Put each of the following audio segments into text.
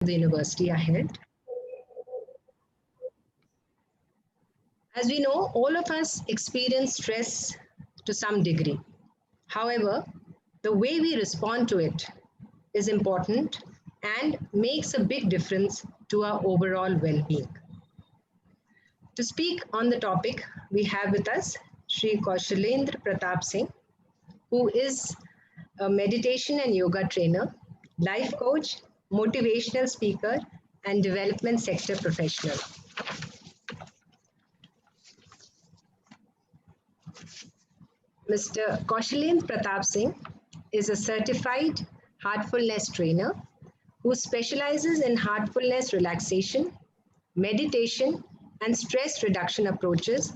the university are held. As we know, all of us experience stress to some degree. However, the way we respond to it is important and makes a big difference to our overall well-being. To speak on the topic, we have with us Sri Kaushalendra Pratap Singh, who is a meditation and yoga trainer, life coach, motivational speaker, and development sector professional. Mr. Kaushalendra Pratap Singh is a certified heartfulness trainer who specializes in heartfulness relaxation, meditation, and stress reduction approaches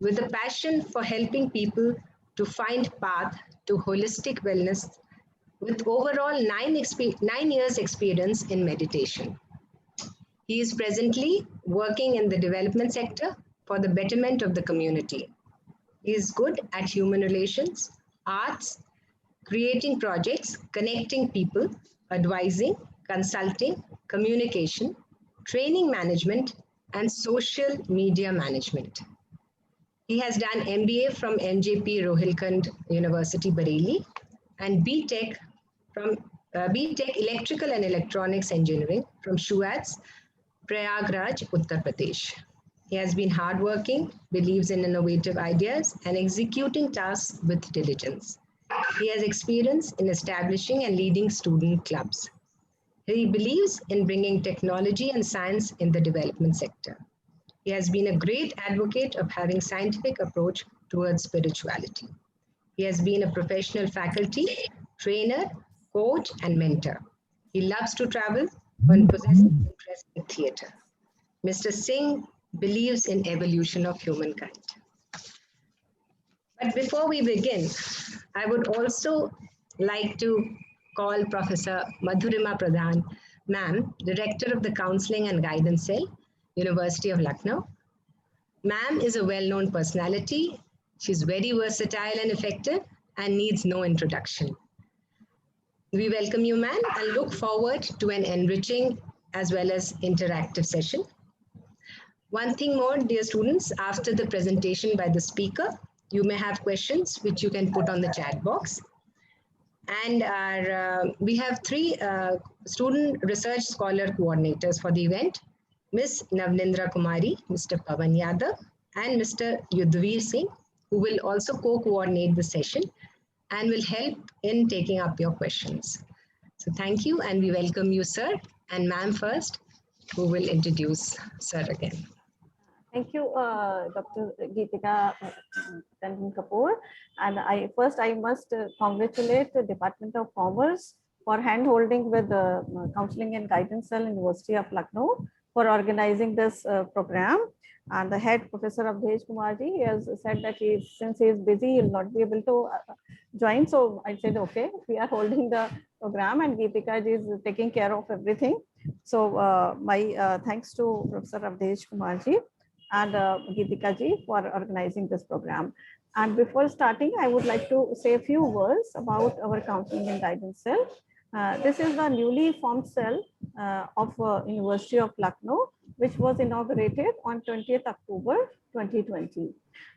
with a passion for helping people to find path to holistic wellness with overall 9 years experience in meditation. He is presently working in the development sector for the betterment of the community. He is good at human relations, arts, creating projects, connecting people, advising, consulting, communication, training management, and social media management. He has done MBA from MJP Rohilkhand University, Bareilly, and BTech from BTech Electrical and Electronics Engineering from SHUATS, Prayagraj, Uttar Pradesh. He has been hardworking, believes in innovative ideas, and executing tasks with diligence. He has experience in establishing and leading student clubs. He believes in bringing technology and science in the development sector. He has been a great advocate of having scientific approach towards spirituality. He has been a professional faculty, trainer, coach, and mentor. He loves to travel and possesses interest in theatre. Mr. Singh believes in evolution of humankind. But before we begin, I would also like to call Professor Madhurima Pradhan, Ma'am, Director of the Counseling and Guidance Cell, University of Lucknow. Ma'am is a well-known personality. She's very versatile and effective and needs no introduction. We welcome you, ma'am, and look forward to an enriching as well as interactive session. One thing more, dear students, after the presentation by the speaker, you may have questions which you can put on the chat box. And we have 3 student research scholar coordinators for the event, Ms. Navnindra Kumari, Mr. Pavan Yadav, and Mr. Yudhveer Singh, who will also co-coordinate the session and will help in taking up your questions. So thank you, and we welcome you, sir, and ma'am first, who will introduce sir again. Thank you, Dr. Geetika Tandon Kapoor. And I must congratulate the Department of Commerce for hand-holding with the Counseling and Guidance Cell, University of Lucknow, for organizing this program. And the head, Professor Avdesh Kumarji, has said that since he is busy, he will not be able to join. So I said, okay, we are holding the program and Geetika ji is taking care of everything. So my thanks to Professor Avdesh Kumarji and Geetika ji for organizing this program. And before starting, I would like to say a few words about our Counseling and Guidance Cell. This is the newly formed cell of University of Lucknow, which was inaugurated on 20th October 2020.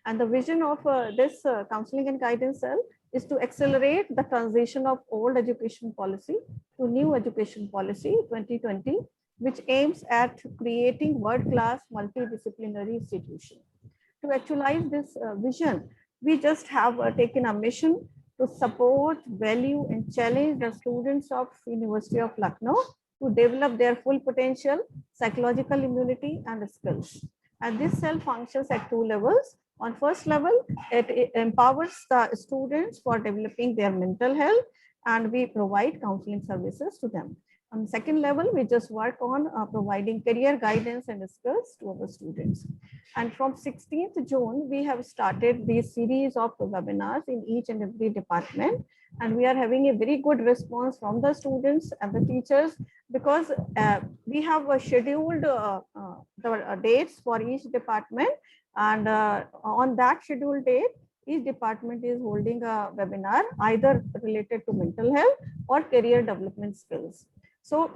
And the vision of this Counseling and Guidance Cell is to accelerate the transition of old education policy to new education policy 2020, which aims at creating world-class multidisciplinary institution. To actualize this vision, we just have taken a mission to support, value, and challenge the students of University of Lucknow to develop their full potential, psychological immunity, and skills. And this cell functions at 2 levels. On first level, it empowers the students for developing their mental health, and we provide counseling services to them. On the second level, we just work on providing career guidance and skills to our students. And from 16th June, we have started this series of webinars in each and every department. And we are having a very good response from the students and the teachers, because we have scheduled the dates for each department. And on that scheduled date, each department is holding a webinar either related to mental health or career development skills. So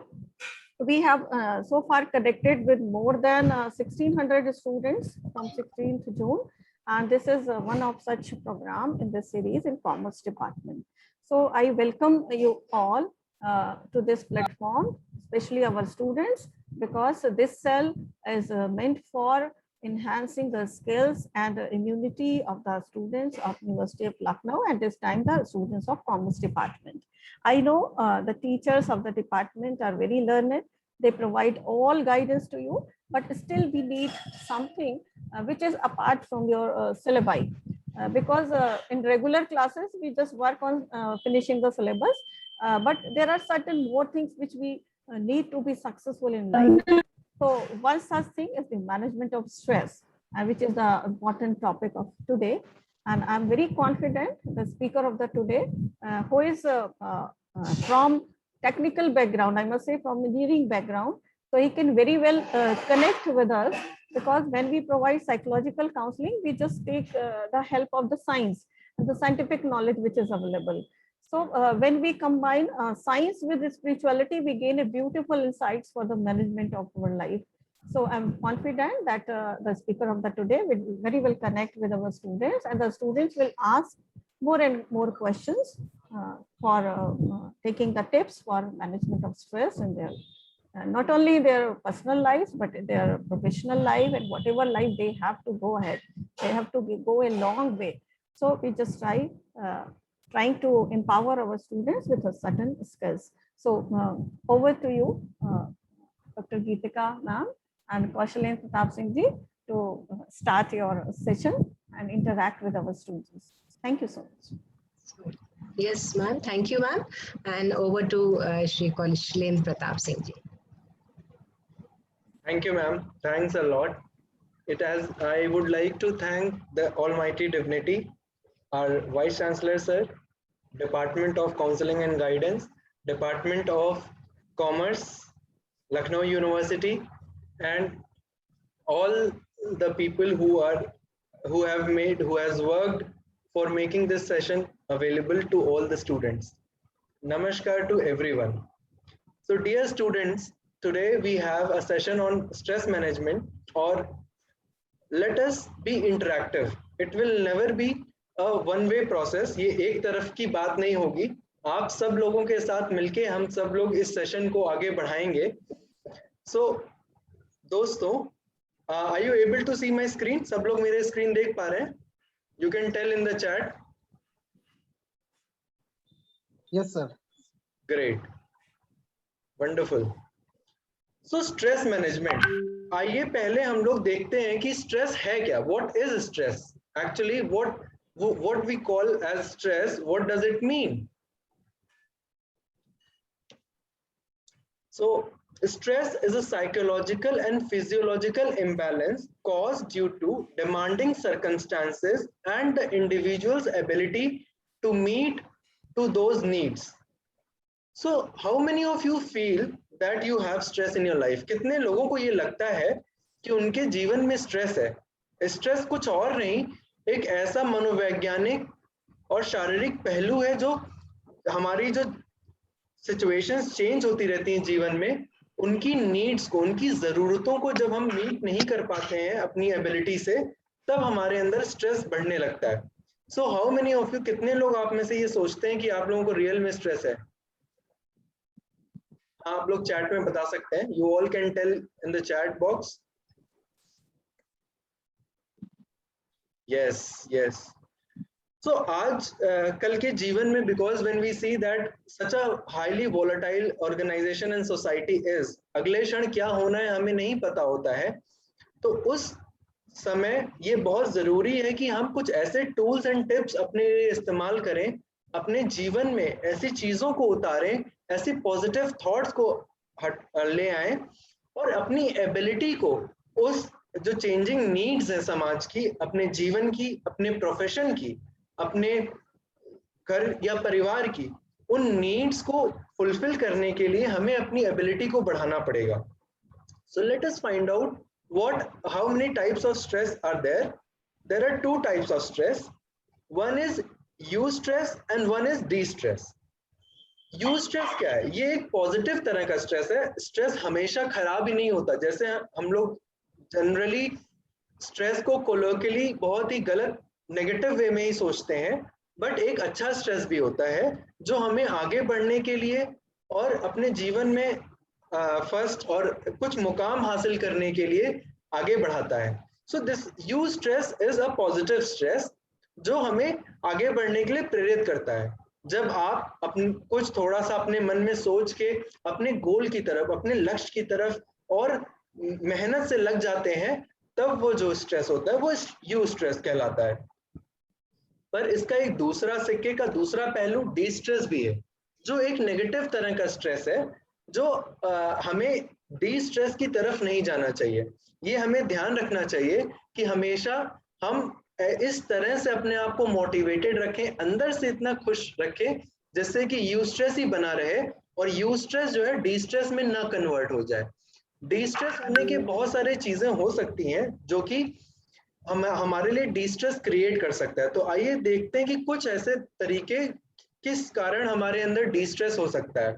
We have so far connected with more than 1600 students from 16th June. And this is one of such program in the series in Commerce Department. So I welcome you all to this platform, especially our students, because this cell is meant for enhancing the skills and immunity of the students of University of Lucknow, and this time the students of Commerce Department. I know the teachers of the department are very learned. They provide all guidance to you, but still we need something which is apart from your syllabi. Because in regular classes, we just work on finishing the syllabus, but there are certain more things which we need to be successful in life. So one such thing is the management of stress, which is the important topic of today. And I'm very confident the speaker of the today, who is from technical background, I must say from engineering background, so he can very well connect with us, because when we provide psychological counseling, we just take the help of the science and the scientific knowledge which is available. So when we combine science with spirituality, we gain a beautiful insights for the management of our life. So I'm confident that the speaker of the today will very well connect with our students, and the students will ask more and more questions for taking the tips for management of stress in their not only their personal lives, but their professional life, and whatever life they have to go ahead. They have to go a long way. So we just trying to empower our students with a certain skills. So over to you, Dr. Geetika ma'am and Kaushalen Pratap Singh ji, to start your session and interact with our students. Thank you so much. Yes, ma'am. Thank you, ma'am. And over to Shri Kaushalen Pratap Singh ji. Thank you, ma'am. Thanks a lot. I would like to thank the Almighty Divinity, our Vice Chancellor, sir, Department of Counseling and Guidance, Department of Commerce, Lucknow University, and all the people who has worked for making this session available to all the students. Namaskar to everyone. So dear students, today we have a session on stress management, or let us be interactive. It will never be a one-way process. ये एक तरफ की बात नहीं होगी. आप सब लोगों के साथ मिलके हम सब लोग इस सेशन को आगे बढ़ाएंगे. So दोस्तों, are you able to see my screen? सब लोग मेरे screen देख पा रहे हैं? You can tell in the chat. Yes, sir. Great. Wonderful. So stress management. आइए पहले हम लोग देखते हैं कि stress है क्या? What is stress? Actually, what we call as stress, what does it mean? So stress is a psychological and physiological imbalance caused due to demanding circumstances and the individual's ability to meet to those needs. So how many of you feel that you have stress in your life? कितने लोगों को ये लगता है कि उनके जीवन में स्ट्रेस है? स्ट्रेस कुछ और नहीं, एक ऐसा मनोवैज्ञानिक और शारीरिक पहलू है जो हमारी जो सिचुएशंस चेंज होती रहती हैं जीवन में, उनकी नीड्स को, उनकी ज़रूरतों को जब हम मीट नहीं कर पाते हैं अपनी एबिलिटी से, तब हमारे अंदर स्ट्रेस बढ़ने लगता है. So how many of you, कितने लोग आप में से ये सोचते हैं कि आप लोगों को रियल में स्ट्रेस है? आप लोग चैट में बता सकते हैं. You all can tell in the chat box. yes. So आज कल के जीवन में, because when we see that such a highly volatile organization and society is, अगले क्षण क्या होना है हमें नहीं पता होता है, तो उस समय ये बहुत जरूरी है कि हम कुछ ऐसे टूल्स एंड टिप्स अपने लिए इस्तेमाल करें, अपने जीवन में ऐसी चीजों को उतारें, ऐसी पॉजिटिव थॉट्स को ले आएं और अपनी एबिलिटी को, उस जो चेंजिंग नीड्स हैं समाज की, अपने जीवन की, अपने प्रोफेशन की, अपने घर या परिवार की, उन नीड्स को फुलफिल करने के लिए हमें अपनी एबिलिटी को बढ़ाना पड़ेगा. So let us find out how many types of stress are there. There are two types of stress. One is eustress and one is de-stress. You stress क्या है? ये एक पॉजिटिव तरह का स्ट्रेस है। स्ट्रेस हमेशा खराब ही नहीं होता। जैसे हम लोग जनरली स्ट्रेस को कोलोकियली बहुत ही गलत नेगेटिव वे में ही सोचते हैं, बट एक अच्छा स्ट्रेस भी होता है जो हमें आगे बढ़ने के लिए और अपने जीवन में फर्स्ट और कुछ मुकाम हासिल करने के लिए आगे बढ़ाता है। So this you stress is a positive stress जो हमें आगे बढ़ने के लिए प्रेरित करता है। जब आप अपने कुछ थोड़ा सा अपने मन में सोच के अपने गोल की तरफ, अपने लक्ष्य की तरफ और मेहनत से लग जाते हैं, तब वो जो स्ट्रेस होता है वो यू स्ट्रेस कहलाता है। पर इसका एक दूसरा सिक्के का दूसरा पहलू डी स्ट्रेस भी है, जो एक नेगेटिव तरह का स्ट्रेस है, जो हमें डी स्ट्रेस की तरफ नहीं जाना चाहिए। ये हमें ध्यान रखना चाहिए कि हमेशा हम इस तरह से अपने आप को मोटिवेटेड रखें, अंदर से इतना खुश रखें जिससे कि यू स्ट्रेस ही बना रहे और यू स्ट्रेस जो है डी स्ट्रेस में ना कन्वर्ट हो जाए। डी स्ट्रेस होने के बहुत सारे चीजें हो सकती हैं जो कि हमारे लिए डी स्ट्रेस क्रिएट कर सकता है। तो आइए देखते हैं कि कुछ ऐसे तरीके किस कारण हमारे अंदर डी स्ट्रेस हो सकता है।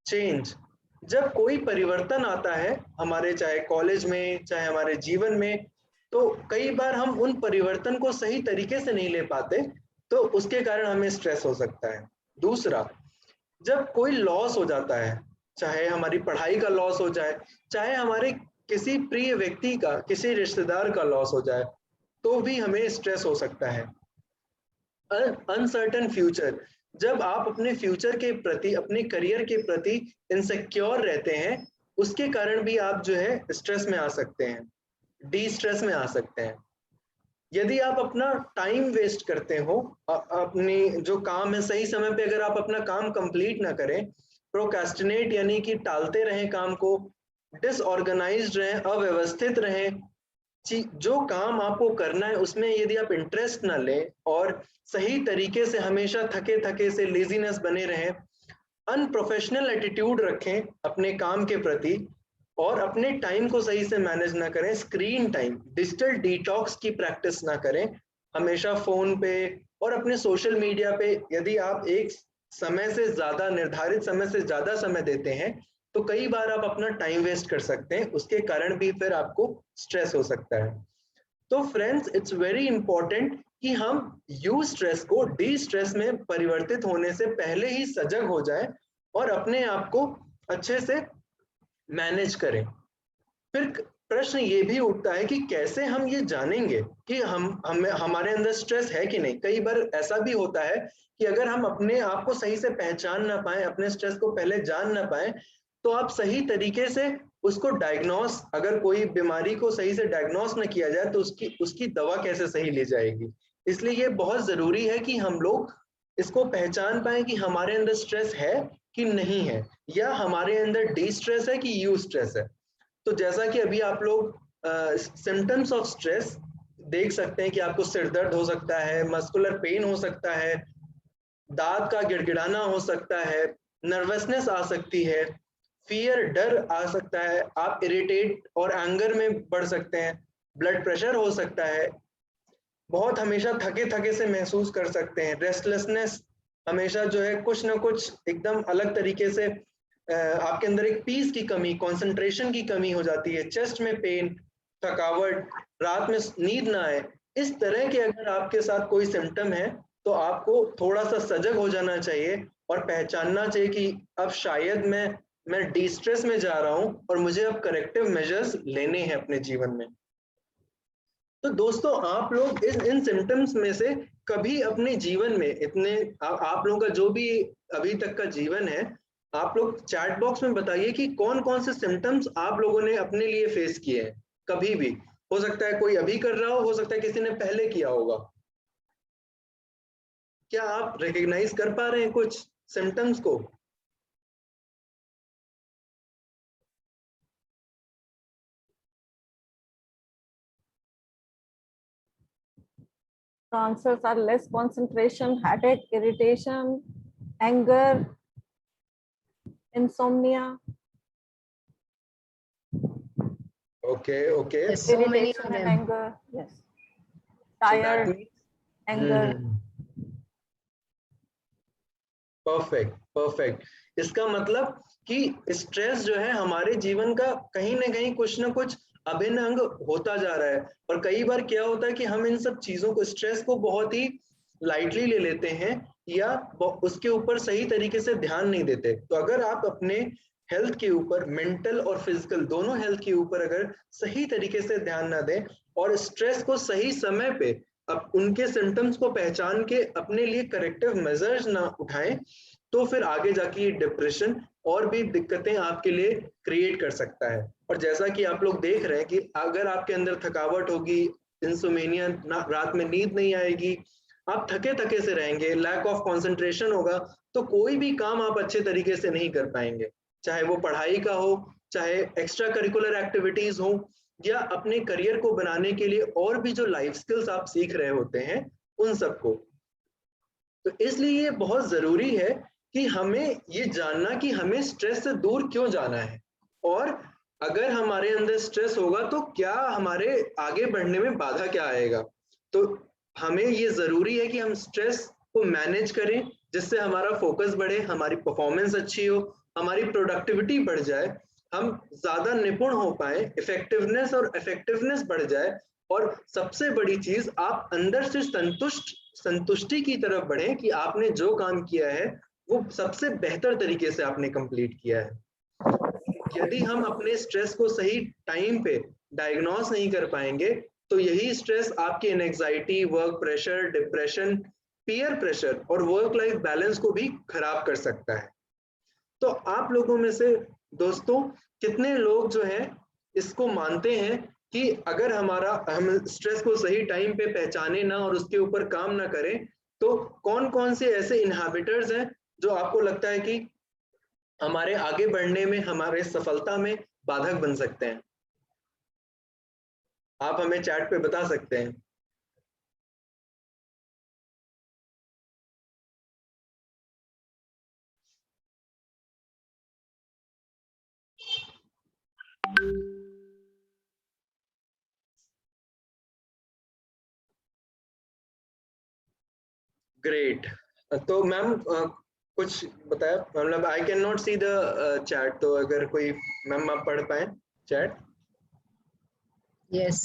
चेंज, जब कोई परिवर्तन आता है हमारे, चाहे कॉलेज में चाहे हमारे जीवन में, तो कई बार हम उन परिवर्तन को सही तरीके से नहीं ले पाते, तो उसके कारण हमें स्ट्रेस हो सकता है। दूसरा, जब कोई लॉस हो जाता है, चाहे हमारी पढ़ाई का लॉस हो जाए, चाहे हमारे किसी प्रिय व्यक्ति का, किसी रिश्तेदार का लॉस हो जाए, तो भी हमें स्ट्रेस हो सकता है। अनसर्टन फ्यूचर, जब आप अपने फ्यूचर के प्रति, अपने करियर के प्रति इनसिक्योर रहते हैं, उसके कारण भी आप जो है स्ट्रेस में आ सकते हैं, डी स्ट्रेस में आ सकते हैं। यदि आप अपना टाइम वेस्ट करते हो, अपनी जो काम है सही समय पे अगर आप अपना काम कंप्लीट ना करें, प्रोक्रेस्टिनेट यानी कि टालते रहें काम को, डिसऑर्गेनाइज्ड रहें, अव्यवस्थित रहें, जो काम आपको करना है उसमें यदि आप इंटरेस्ट ना लें और सही तरीके से हमेशा थके थके से लेजीनेस बने रहें, अनप्रोफेशनल एटीट्यूड रखें अपने काम के प्रति और अपने टाइम को सही से मैनेज ना करें, स्क्रीन टाइम, डिजिटल डिटॉक्स की प्रैक्टिस ना करें, हमेशा फोन पे और अपने सोशल मीडिया पे यदि आप एक समय से ज्यादा, निर्धारित समय से ज्यादा समय देते हैं, तो कई बार आप अपना टाइम वेस्ट कर सकते हैं, उसके कारण भी फिर आपको स्ट्रेस हो सकता है। तो फ्रेंड्स, इट्स वेरी इंपॉर्टेंट कि हम यू स्ट्रेस को डी स्ट्रेस में परिवर्तित होने से पहले ही सजग हो जाएं और अपने आप को अच्छे से मैनेज करें। फिर प्रश्न ये भी उठता है कि कैसे हम ये जानेंगे कि हमारे अंदर स्ट्रेस है कि नहीं। कई बार ऐसा भी होता है कि अगर हम अपने आप को सही से पहचान ना पाए, अपने स्ट्रेस को पहले जान ना पाए, तो आप सही तरीके से उसको डायग्नोस, अगर कोई बीमारी को सही से डायग्नोस ना किया जाए तो उसकी दवा कैसे सही ली जाएगी। इसलिए ये बहुत जरूरी है कि हम लोग इसको पहचान पाए कि हमारे अंदर स्ट्रेस है कि नहीं है, या हमारे अंदर डी स्ट्रेस है कि यू स्ट्रेस है। तो जैसा कि अभी आप लोग सिम्टम्स ऑफ स्ट्रेस देख सकते हैं कि आपको सिर दर्द हो सकता है, मस्कुलर पेन हो सकता है, दांत का गिड़गिड़ाना हो सकता है, नर्वसनेस आ सकती है, फियर, डर आ सकता है, आप इरिटेट और एंगर में बढ़ सकते हैं, ब्लड प्रेशर हो सकता है, बहुत हमेशा थके थके से महसूस कर सकते हैं, रेस्टलेसनेस, हमेशा जो है कुछ ना कुछ एकदम अलग तरीके से आपके अंदर एक पीस की कमी, कंसंट्रेशन की कमी हो जाती है, चेस्ट में पेन, थकावट, रात में नींद ना आए। इस तरह के अगर आपके साथ कोई सिम्टम है तो आपको थोड़ा सा सजग हो जाना चाहिए और पहचानना चाहिए कि अब शायद मैं डिस्ट्रेस में जा रहा हूं और मुझे अब करेक्टिव मेजर्स लेने हैं अपने जीवन में। तो दोस्तों, आप लोग इन सिम्टम्स में से कभी अपने जीवन में इतने आप लोगों का जो भी अभी तक का जीवन है, आप लोग चैट बॉक्स में बताइए कि कौन कौन से सिम्टम्स आप लोगों ने अपने लिए फेस किए हैं। कभी भी हो सकता है कोई अभी कर रहा हो सकता है किसी ने पहले किया होगा। क्या आप रिकॉग्नाइज कर पा रहे हैं कुछ सिम्टम्स को? The answers are less concentration, headache, irritation, anger, insomnia. Okay. There's so many of Irritation and them. anger, yes. So that Tired, means, anger. Perfect perfect. इसका मतलब कि स्ट्रेस जो है हमारे जीवन का कहीं ना कहीं कुछ ना कुछ अभिन्न अंग होता जा रहा है, और कई बार क्या होता है कि हम इन सब चीजों को, स्ट्रेस को बहुत ही लाइटली ले लेते हैं या उसके ऊपर सही तरीके से ध्यान नहीं देते। तो अगर आप अपने हेल्थ के ऊपर, मेंटल और फिजिकल दोनों हेल्थ के ऊपर अगर सही तरीके से ध्यान ना दें और स्ट्रेस को सही समय पे अब उनके सिम्टम्स को पहचान के अपने लिए करेक्टिव मेजर्स ना उठाएं, तो फिर आगे जाके डिप्रेशन और भी दिक्कतें आपके लिए क्रिएट कर सकता है। और जैसा कि आप लोग देख रहे हैं कि अगर आपके अंदर थकावट होगी, इंसोमेनिया, रात में नींद नहीं आएगी, आप थके थके से रहेंगे, लैक ऑफ कंसंट्रेशन होगा, तो कोई भी काम आप अच्छे तरीके से नहीं कर पाएंगे, चाहे वो पढ़ाई का हो, चाहे एक्स्ट्रा करिकुलर एक्टिविटीज हो, या अपने करियर को बनाने के लिए और भी जो लाइफ स्किल्स आप सीख रहे होते हैं उन सबको। तो इसलिए ये बहुत जरूरी है कि हमें ये जानना कि हमें स्ट्रेस से दूर क्यों जाना है, और अगर हमारे अंदर स्ट्रेस होगा तो क्या हमारे आगे बढ़ने में बाधा क्या आएगा। तो हमें ये जरूरी है कि हम स्ट्रेस को मैनेज करें, जिससे हमारा फोकस बढ़े, हमारी परफॉर्मेंस अच्छी हो, हमारी प्रोडक्टिविटी बढ़ जाए, हम ज्यादा निपुण हो पाए, इफेक्टिवनेस और इफेक्टिवनेस बढ़ जाए, और सबसे बड़ी चीज आप अंदर से संतुष्टि की तरफ बढ़े कि आपने जो काम किया है वो सबसे बेहतर तरीके से आपने कंप्लीट किया है। यदि हम अपने स्ट्रेस को सही टाइम पे डायग्नोस नहीं कर पाएंगे तो यही स्ट्रेस आपकी anxiety, work pressure, depression, peer pressure और वर्क लाइफ बैलेंस को भी खराब कर सकता है। तो आप लोगों में से दोस्तों कितने लोग जो हैं इसको मानते हैं कि अगर हम स्ट्रेस को सही टाइम पे पहचाने ना और उसके ऊपर काम ना करें, तो कौन कौन से ऐसे इनहैबिटर्स हैं जो आपको लगता है कि हमारे आगे बढ़ने में, हमारे सफलता में बाधक बन सकते हैं? आप हमें चैट पे बता सकते हैं। ग्रेट। तो मैम कुछ बताया, मतलब I can not see the chat, तो अगर कोई मैम आप पढ़ पाए chat. Yes,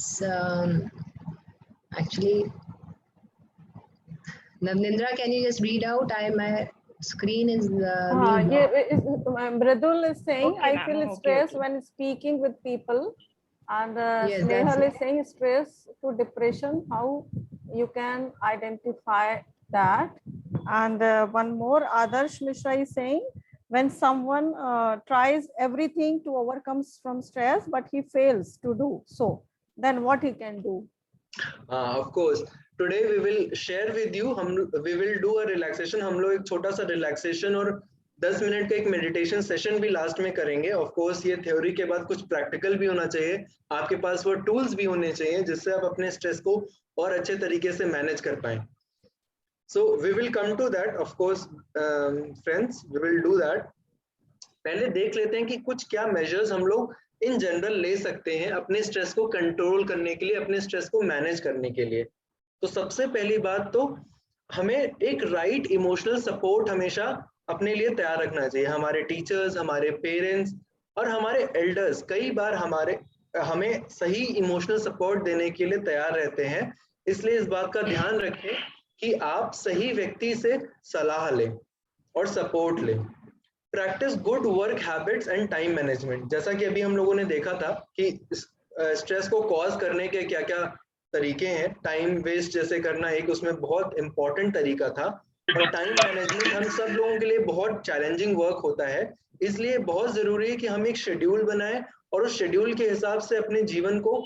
actually, Navnindra, can you just read out? My screen is being blocked. Mridul is saying, Okay, I ma'am. feel Okay, stress okay. when speaking with people. And Yes, Snehal that's is saying stress to depression, how you can identify that. And one more, Adarsh Mishra is saying, when someone tries everything to overcome from stress, but he fails to do so, then what he can do? Of course, today we will share with you, we will do a relaxation। हम लोग एक छोटा सा relaxation और 10 minute का एक meditation session भी last में करेंगे। ऑफ कोर्स ये थ्योरी के बाद कुछ प्रैक्टिकल भी होना चाहिए, आपके पास वो टूल्स भी होने चाहिए जिससे आप अपने स्ट्रेस को और अच्छे तरीके से मैनेज कर पाएं। So we will come to that, of course friends, we will do that. पहले देख लेते हैं कि कुछ क्या मेजर्स हम लोग इन जनरल ले सकते हैं अपने स्ट्रेस को कंट्रोल करने के लिए, अपने स्ट्रेस को मैनेज करने के लिए। तो सबसे पहली बात तो हमें एक राइट इमोशनल सपोर्ट हमेशा अपने लिए तैयार रखना चाहिए। हमारे टीचर्स, हमारे पेरेंट्स और हमारे एल्डर्स कई बार हमें सही इमोशनल सपोर्ट देने के लिए तैयार रहते हैं, इसलिए इस बात का ध्यान रखें कि आप सही व्यक्ति से सलाह लें और सपोर्ट लें। Practice good work habits and time management. जैसा कि अभी हम लोगों ने देखा था कि स्ट्रेस को कॉज करने के क्या क्या तरीके हैं, टाइम वेस्ट जैसे करना एक उसमें बहुत इंपॉर्टेंट तरीका था, और टाइम मैनेजमेंट हम सब लोगों के लिए बहुत चैलेंजिंग वर्क होता है, इसलिए बहुत जरूरी है कि हम एक शेड्यूल बनाएं और उस शेड्यूल के हिसाब से अपने जीवन को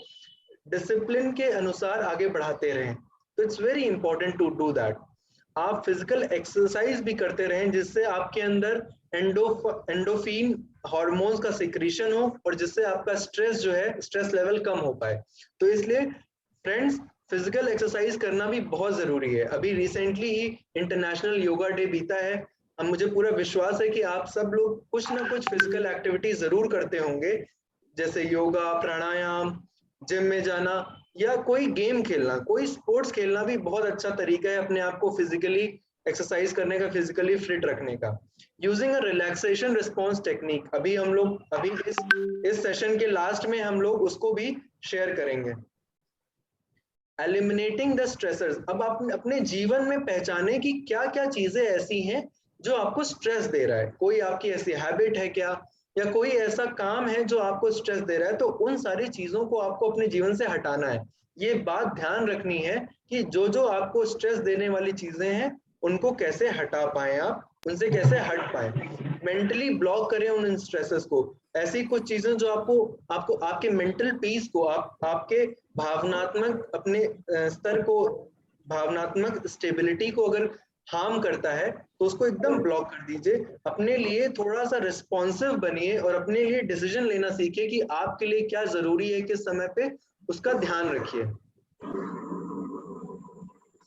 डिसिप्लिन के अनुसार आगे बढ़ाते रहें। तो it's very important to do that. आप फिजिकल एक्सरसाइज भी करते रहें जिससे आपके अंदर एंडोफिन हार्मोन्स का सिक्रीशन हो और जिससे आपका स्ट्रेस जो है, स्ट्रेस लेवल कम हो पाए। तो इसलिए फ्रेंड्स, फिजिकल एक्सरसाइज करना भी बहुत जरूरी है। अभी रिसेंटली ही इंटरनेशनल योगा डे बीता है। अब मुझे पूरा विश्वास है कि आप सब लोग कुछ ना कुछ फिजिकल एक्टिविटी जरूर करते होंगे, जैसे योगा, प्राणायाम, जिम में जाना या कोई गेम खेलना, कोई स्पोर्ट्स खेलना भी बहुत अच्छा तरीका है अपने आप को फिजिकली एक्सरसाइज करने का, फिजिकली फिट रखने का। Using a relaxation response technique, अभी हम लोग अभी इस सेशन के लास्ट में हम लोग उसको भी शेयर करेंगे। एलिमिनेटिंग द स्ट्रेसर्स, अब आप अपने जीवन में पहचाने कि क्या क्या चीजें ऐसी हैं जो आपको स्ट्रेस दे रहा है। कोई आपकी ऐसी हैबिट है क्या, या कोई ऐसा काम है जो आपको स्ट्रेस दे रहा है, तो उन सारी चीजों को आपको अपने जीवन से हटाना है। ये बात ध्यान रखनी है कि जो जो आपको स्ट्रेस देने वाली चीजें हैं उनको कैसे हटा पाए, आप उनसे कैसे हट पाए, मेंटली ब्लॉक करें उन स्ट्रेसेस को। ऐसी कुछ चीजें जो आपको आपको आपके मेंटल पीस को, आपके भावनात्मक अपने स्तर को, भावनात्मक स्टेबिलिटी को अगर हार्म करता है तो उसको एकदम ब्लॉक कर दीजिए। अपने लिए थोड़ा सा रिस्पॉन्सिव बनिए और अपने लिए डिसीजन लेना सीखिए कि आपके लिए क्या जरूरी है, किस समय पे उसका ध्यान रखिए।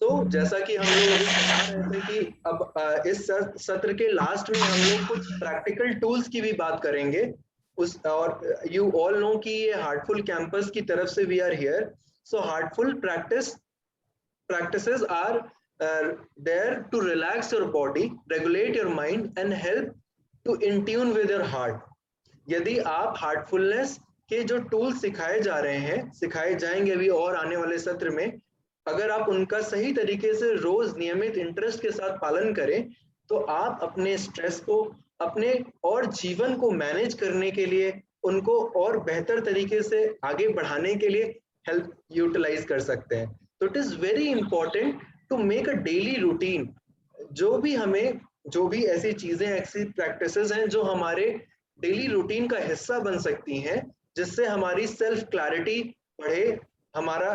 तो जैसा कि हम लोग अभी बता रहे थे कि अब इस सत्र के लास्ट में हम लोग कुछ प्रैक्टिकल टूल्स की भी बात करेंगे उस, और यू ऑल नो कि ये हार्टफुल कैंपस की तरफ से we are here. So heartful practices are there to relax your body, regulate your mind and help to in tune with your heart. यदि आप हार्टफुलनेस के जो टूल्स सिखाए जा रहे हैं, सिखाए जाएंगे अभी और आने वाले सत्र में, अगर आप उनका सही तरीके से रोज नियमित इंटरेस्ट के साथ पालन करें तो आप अपने स्ट्रेस को, अपने और जीवन को मैनेज करने के लिए, उनको और बेहतर तरीके से आगे बढ़ाने के लिए हेल्प यूटिलाइज कर सकते हैं। तो it is very important to make a daily routine. जो भी ऐसी चीजें, ऐसी प्रैक्टिसेस हैं जो हमारे डेली रूटीन का हिस्सा बन सकती हैं, जिससे हमारी सेल्फ क्लैरिटी बढ़े, हमारा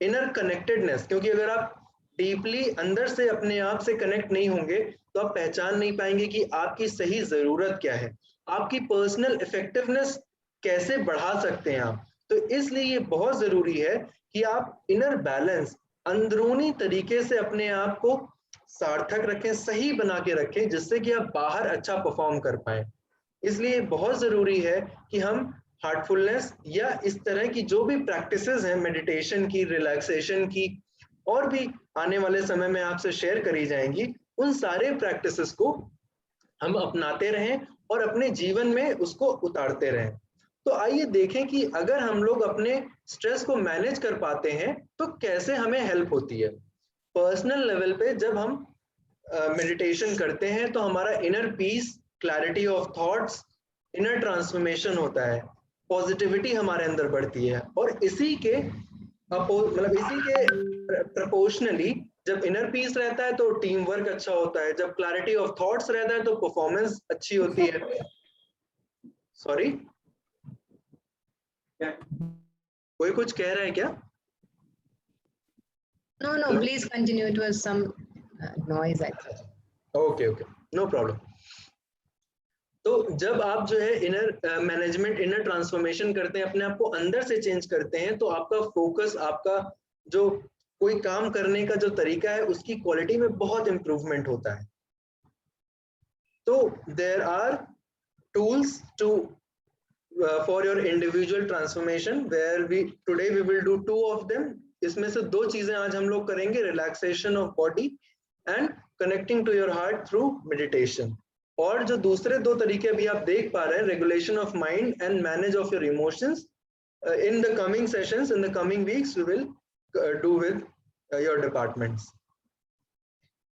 इनर कनेक्टेडनेस, क्योंकि अगर आप डीपली अंदर से अपने आप से कनेक्ट नहीं होंगे तो आप पहचान नहीं पाएंगे कि आपकी सही जरूरत क्या है, आपकी पर्सनल इफेक्टिवनेस कैसे बढ़ा सकते हैं आप। तो इसलिए ये बहुत जरूरी है कि आप इनर बैलेंस अंदरूनी तरीके से अपने आप को सार्थक रखें, सही बना के रखें, जिससे कि आप बाहर अच्छा परफॉर्म कर पाए। इसलिए बहुत जरूरी है कि हम हार्टफुलनेस या इस तरह की जो भी प्रैक्टिसेस हैं, मेडिटेशन की, रिलैक्सेशन की, और भी आने वाले समय में आपसे शेयर करी जाएंगी, उन सारे प्रैक्टिसेस को हम अपनाते रहें और अपने जीवन में उसको उतारते रहें। तो आइए देखें कि अगर हम लोग अपने स्ट्रेस को मैनेज कर पाते हैं तो कैसे हमें हेल्प होती है। पर्सनल लेवल पे जब हम मेडिटेशन करते हैं तो हमारा inner peace, clarity of thoughts, inner transformation होता है, पॉजिटिविटी हमारे अंदर बढ़ती है, और इसी के प्रपोर्शनली जब इनर पीस रहता है तो टीम वर्क अच्छा होता है, जब क्लैरिटी ऑफ थॉट्स रहता है तो परफॉर्मेंस अच्छी होती है। सॉरी, कोई कुछ कह रहा है क्या? No, please continue. It was some noise, I think. Okay, no problem. तो जब आप जो है इनर मैनेजमेंट, इनर ट्रांसफॉर्मेशन करते हैं, अपने आप को अंदर से चेंज करते हैं, तो आपका फोकस, आपका जो कोई काम करने का जो तरीका है, उसकी क्वालिटी में बहुत इंप्रूवमेंट होता है। तो there are tools to for your individual transformation, where today we will do 2 of them. इसमें से 2 चीजें आज हम लोग करेंगे, relaxation of body and connecting to your heart through meditation. और जो दूसरे 2 तरीके अभी आप देख पा रहे हैं, regulation of mind and manage of your emotions, in the coming sessions, in the coming weeks, we will do with your departments.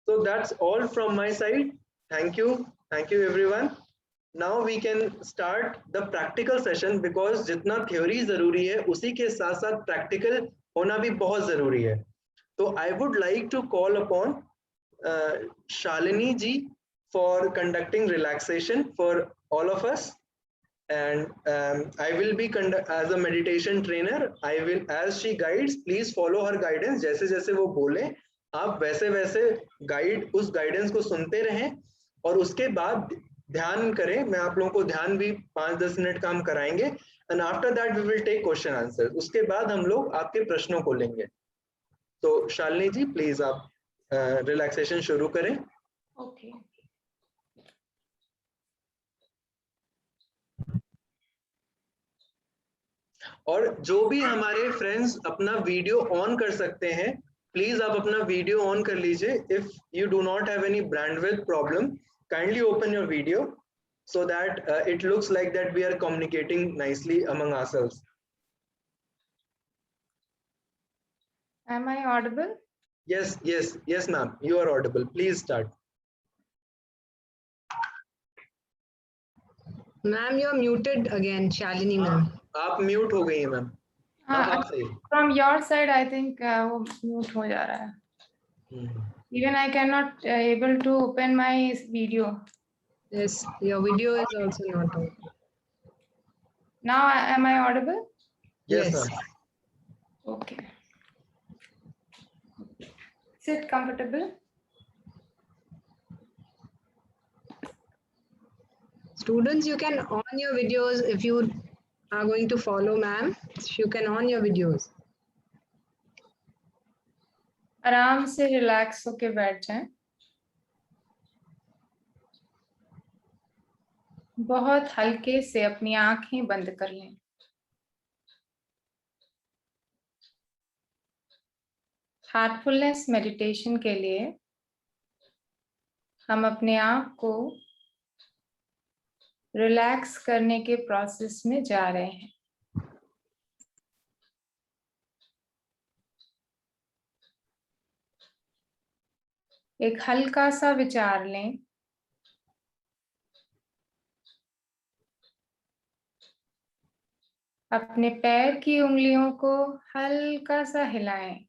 So that's all from my side. Thank you everyone. Now we can start the practical session, because जितना theory जरूरी है उसी के साथ साथ practical होना भी बहुत जरूरी है। तो I would like to call upon Shalini ji for conducting relaxation for all of us. And I will be as a meditation trainer. I will, as she guides, please follow her guidance. जैसे जैसे वो बोले आप वैसे वैसे उस guidance को सुनते रहें, और उसके बाद ध्यान करें। मैं आप लोगों को ध्यान भी 5-10 मिनट काम कराएंगे, and after that we will take question answer. उसके बाद हम लोग आपके प्रश्नों को लेंगे। तो शालिनी जी प्लीज आप रिलैक्सेशन शुरू करें। ओके। और जो भी हमारे फ्रेंड्स अपना वीडियो ऑन कर सकते हैं, प्लीज आप अपना वीडियो ऑन कर लीजिए. If you do not have any bandwidth problem, kindly open your video so that it looks like that we are communicating nicely among ourselves. Am I audible? Yes, ma'am, you are audible. Please start. Ma'am, you're muted again, Shalini ma'am. आप mute हो गई हैं ma'am. आप सही. From your side, I think वो mute हो जा रहा है. Even I cannot able to open my video. Yes, your video is also not on. Now, am I audible? Yes, Yes. ma'am. Okay. Sit comfortable. Students, you can on your videos if you are going to follow ma'am. You can on your videos. आराम से relax होके बैठ जाएं. बहुत हल्के से अपनी आंखें बंद कर लें. हार्टफुलनेस मेडिटेशन के लिए हम अपने आप को रिलैक्स करने के प्रोसेस में जा रहे हैं. एक हल्का सा विचार लें. अपने पैर की उंगलियों को हल्का सा हिलाएं.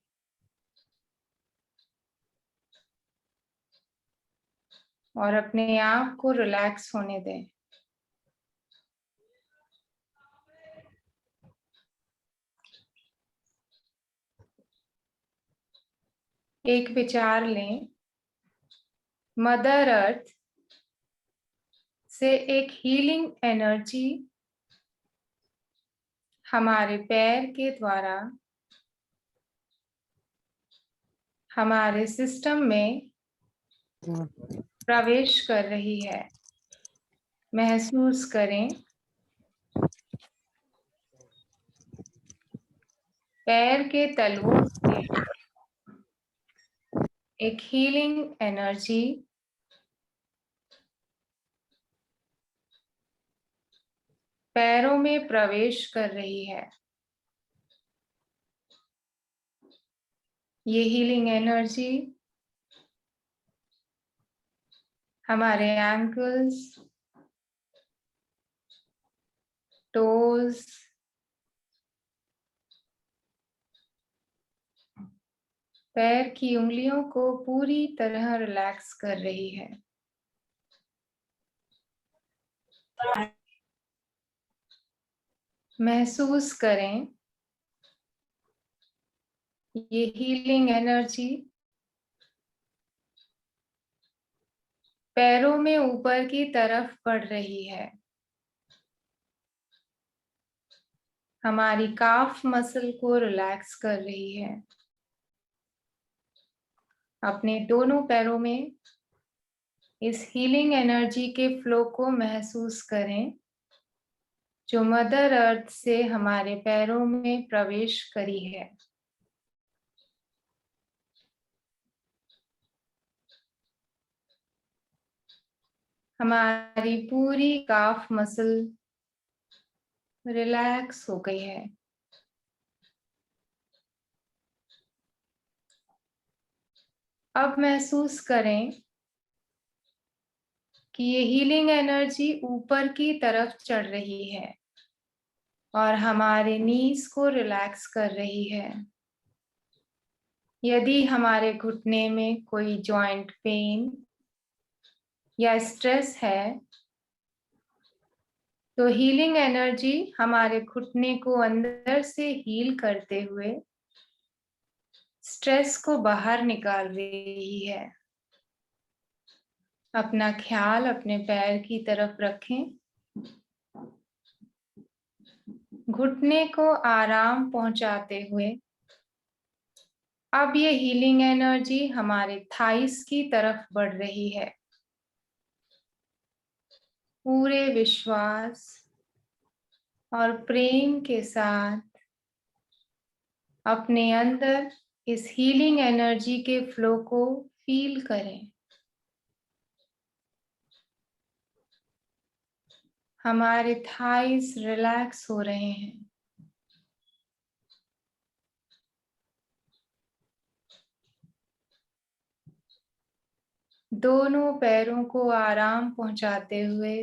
और अपने आप को रिलैक्स होने दें. एक विचार लें. मदर अर्थ से एक हीलिंग एनर्जी हमारे पैर के द्वारा हमारे सिस्टम में प्रवेश कर रही है. महसूस करें. पैर के तलवों से एक हीलिंग एनर्जी पैरों में प्रवेश कर रही है. ये हीलिंग एनर्जी हमारे एंकल्स, टोज, पैर की उंगलियों को पूरी तरह रिलैक्स कर रही है. महसूस करें ये हीलिंग एनर्जी पैरों में ऊपर की तरफ बढ़ रही है. हमारी काफ मसल को रिलैक्स कर रही है. अपने दोनों पैरों में इस हीलिंग एनर्जी के फ्लो को महसूस करें जो मदर अर्थ से हमारे पैरों में प्रवेश करी है. हमारी पूरी काफ मसल रिलैक्स हो गई है. अब महसूस करें कि ये हीलिंग एनर्जी ऊपर की तरफ चढ़ रही है और हमारे नीज को रिलैक्स कर रही है. यदि हमारे घुटने में कोई जॉइंट पेन या स्ट्रेस है तो हीलिंग एनर्जी हमारे घुटने को अंदर से हील करते हुए स्ट्रेस को बाहर निकाल रही है. अपना ख्याल अपने पैर की तरफ रखें. घुटने को आराम पहुंचाते हुए अब ये हीलिंग एनर्जी हमारे थाइस की तरफ बढ़ रही है. पूरे विश्वास और प्रेम के साथ अपने अंदर इस हीलिंग एनर्जी के फ्लो को फील करें। हमारे थाइस रिलैक्स हो रहे हैं। दोनों पैरों को आराम पहुंचाते हुए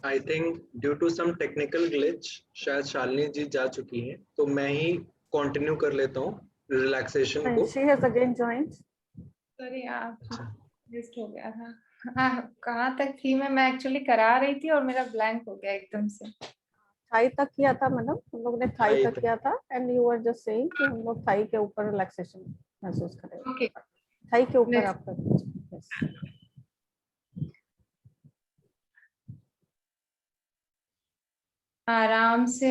I think due to some technical glitch शायद शालिनी जी जा चुकी हैं, तो मैं ही कंटिन्यू कर लेता हूँ रिलैक्सेशन को। She has again joined. Sorry आप मिस हो गया था। कहाँ तक थी मैं एक्चुअली करा रही थी और मेरा ब्लैंक हो गया एकदम से। थाई तक किया था मैडम, हम लोग ने थाई थाई तक किया था and you are just saying कि हम लोग थाई के ऊपर रिलैक्सेशन महसूस करेंगे। ओके, थाई के ऊपर आप कर दीजिए। Yes. आराम से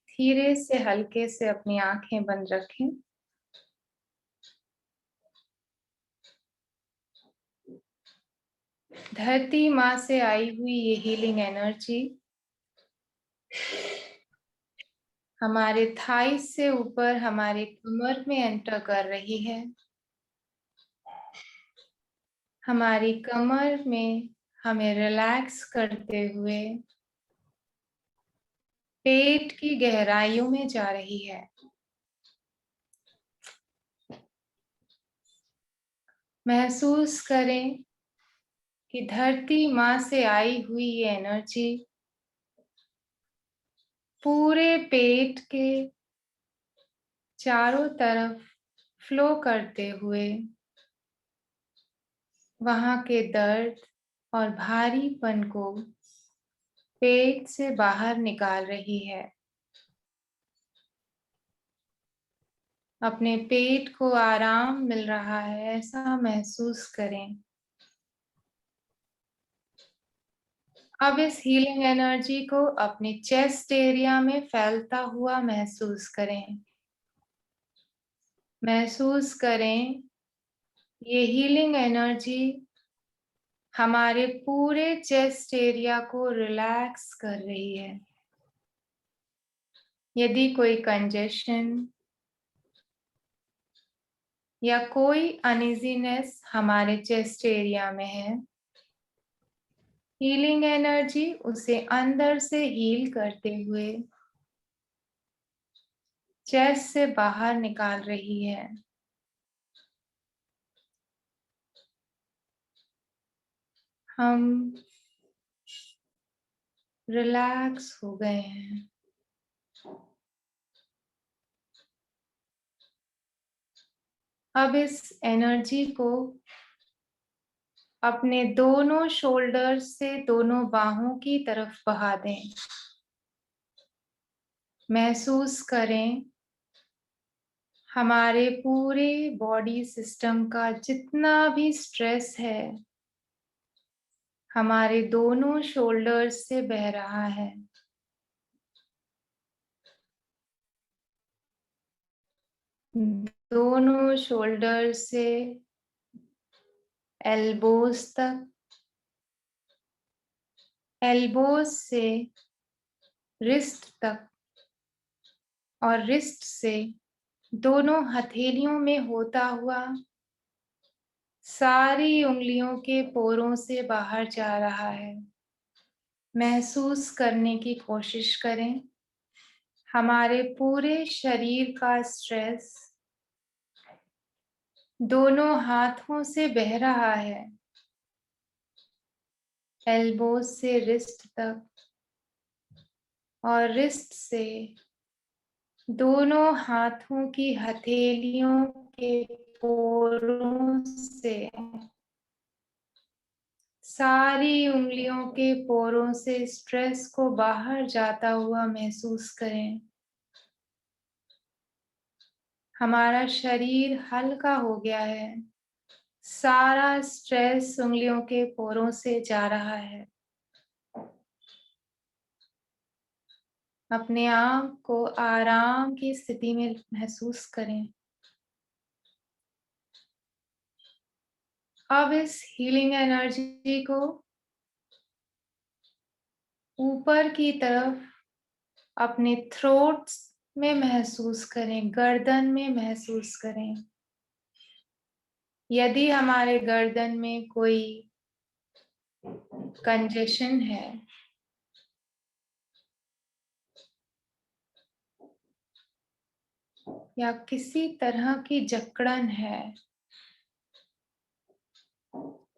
धीरे से हल्के से अपनी आंखें बंद रखें। धरती माँ से आई हुई ये हीलिंग एनर्जी हमारे थाई से ऊपर हमारे कमर में एंटर कर रही है। हमारी कमर में हमें रिलैक्स करते हुए पेट की गहराइयों में जा रही है। महसूस करें कि धरती माँ से आई हुई ये एनर्जी पूरे पेट के चारों तरफ फ्लो करते हुए वहाँ के दर्द और भारीपन को पेट से बाहर निकाल रही है। अपने पेट को आराम मिल रहा है ऐसा महसूस करें। अब इस हीलिंग एनर्जी को अपने चेस्ट एरिया में फैलता हुआ महसूस करें। महसूस करें ये हीलिंग एनर्जी हमारे पूरे चेस्ट एरिया को रिलैक्स कर रही है। यदि कोई कंजेशन या कोई अनइजीनेस हमारे चेस्ट एरिया में है, हीलिंग एनर्जी उसे अंदर से हील करते हुए चेस्ट से बाहर निकाल रही है। हम रिलैक्स हो गए हैं। अब इस एनर्जी को अपने दोनों शोल्डर्स से दोनों बाहों की तरफ बहा दें। महसूस करें हमारे पूरे बॉडी सिस्टम का जितना भी स्ट्रेस है हमारे दोनों शोल्डर्स से बह रहा है। दोनों शोल्डर से एल्बोज तक, एल्बोज से रिस्ट तक और रिस्ट से दोनों हथेलियों में होता हुआ सारी उंगलियों के पोरों से बाहर जा रहा है। महसूस करने की कोशिश करें हमारे पूरे शरीर का स्ट्रेस दोनों हाथों से बह रहा है। एल्बोज से रिस्ट तक और रिस्ट से दोनों हाथों की हथेलियों के पोरों से सारी उंगलियों के पोरों से स्ट्रेस को बाहर जाता हुआ महसूस करें। हमारा शरीर हल्का हो गया है। सारा स्ट्रेस उंगलियों के पोरों से जा रहा है। अपने आप को आराम की स्थिति में महसूस करें। अब इस हीलिंग एनर्जी को ऊपर की तरफ अपने थ्रोट में महसूस करें, गर्दन में महसूस करें। यदि हमारे गर्दन में कोई कंजेशन है या किसी तरह की जकड़न है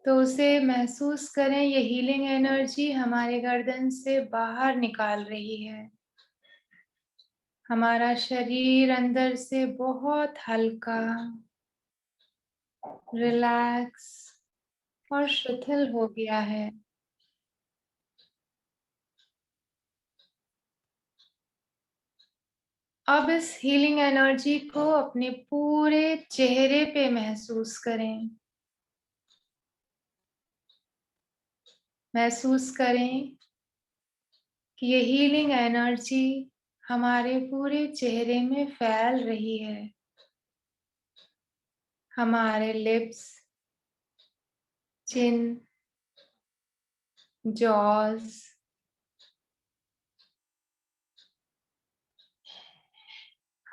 तो उसे महसूस करें ये हीलिंग एनर्जी हमारे गर्दन से बाहर निकाल रही है। हमारा शरीर अंदर से बहुत हल्का, रिलैक्स और शिथिल हो गया है। अब इस हीलिंग एनर्जी को अपने पूरे चेहरे पे महसूस करें। महसूस करें कि ये हीलिंग एनर्जी हमारे पूरे चेहरे में फैल रही है। हमारे लिप्स, चिन, जॉज,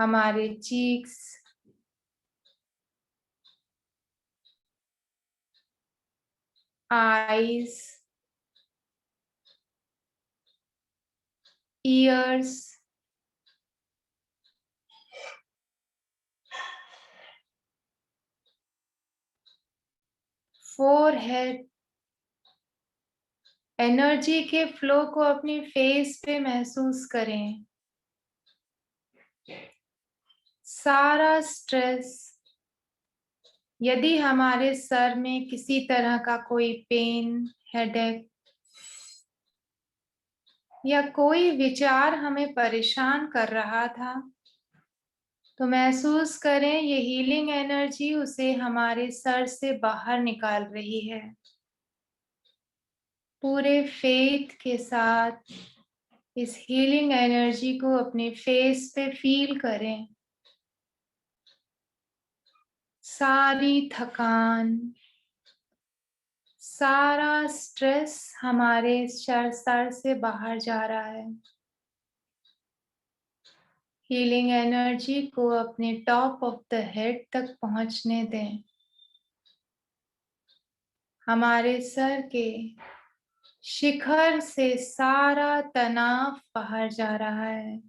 हमारे cheeks, eyes, years, forehead, energy के फ्लो को अपनी फेस पे महसूस करें। सारा स्ट्रेस, यदि हमारे सर में किसी तरह का कोई पेन, हेडेक या कोई विचार हमें परेशान कर रहा था, तो महसूस करें ये हीलिंग एनर्जी उसे हमारे सर से बाहर निकाल रही है। पूरे फेथ के साथ इस हीलिंग एनर्जी को अपने फेस पे फील करें। सारी थकान, सारा स्ट्रेस हमारे सर से बाहर जा रहा है। हीलिंग एनर्जी को अपने टॉप ऑफ द हेड तक पहुंचने दें। हमारे सर के शिखर से सारा तनाव बाहर जा रहा है।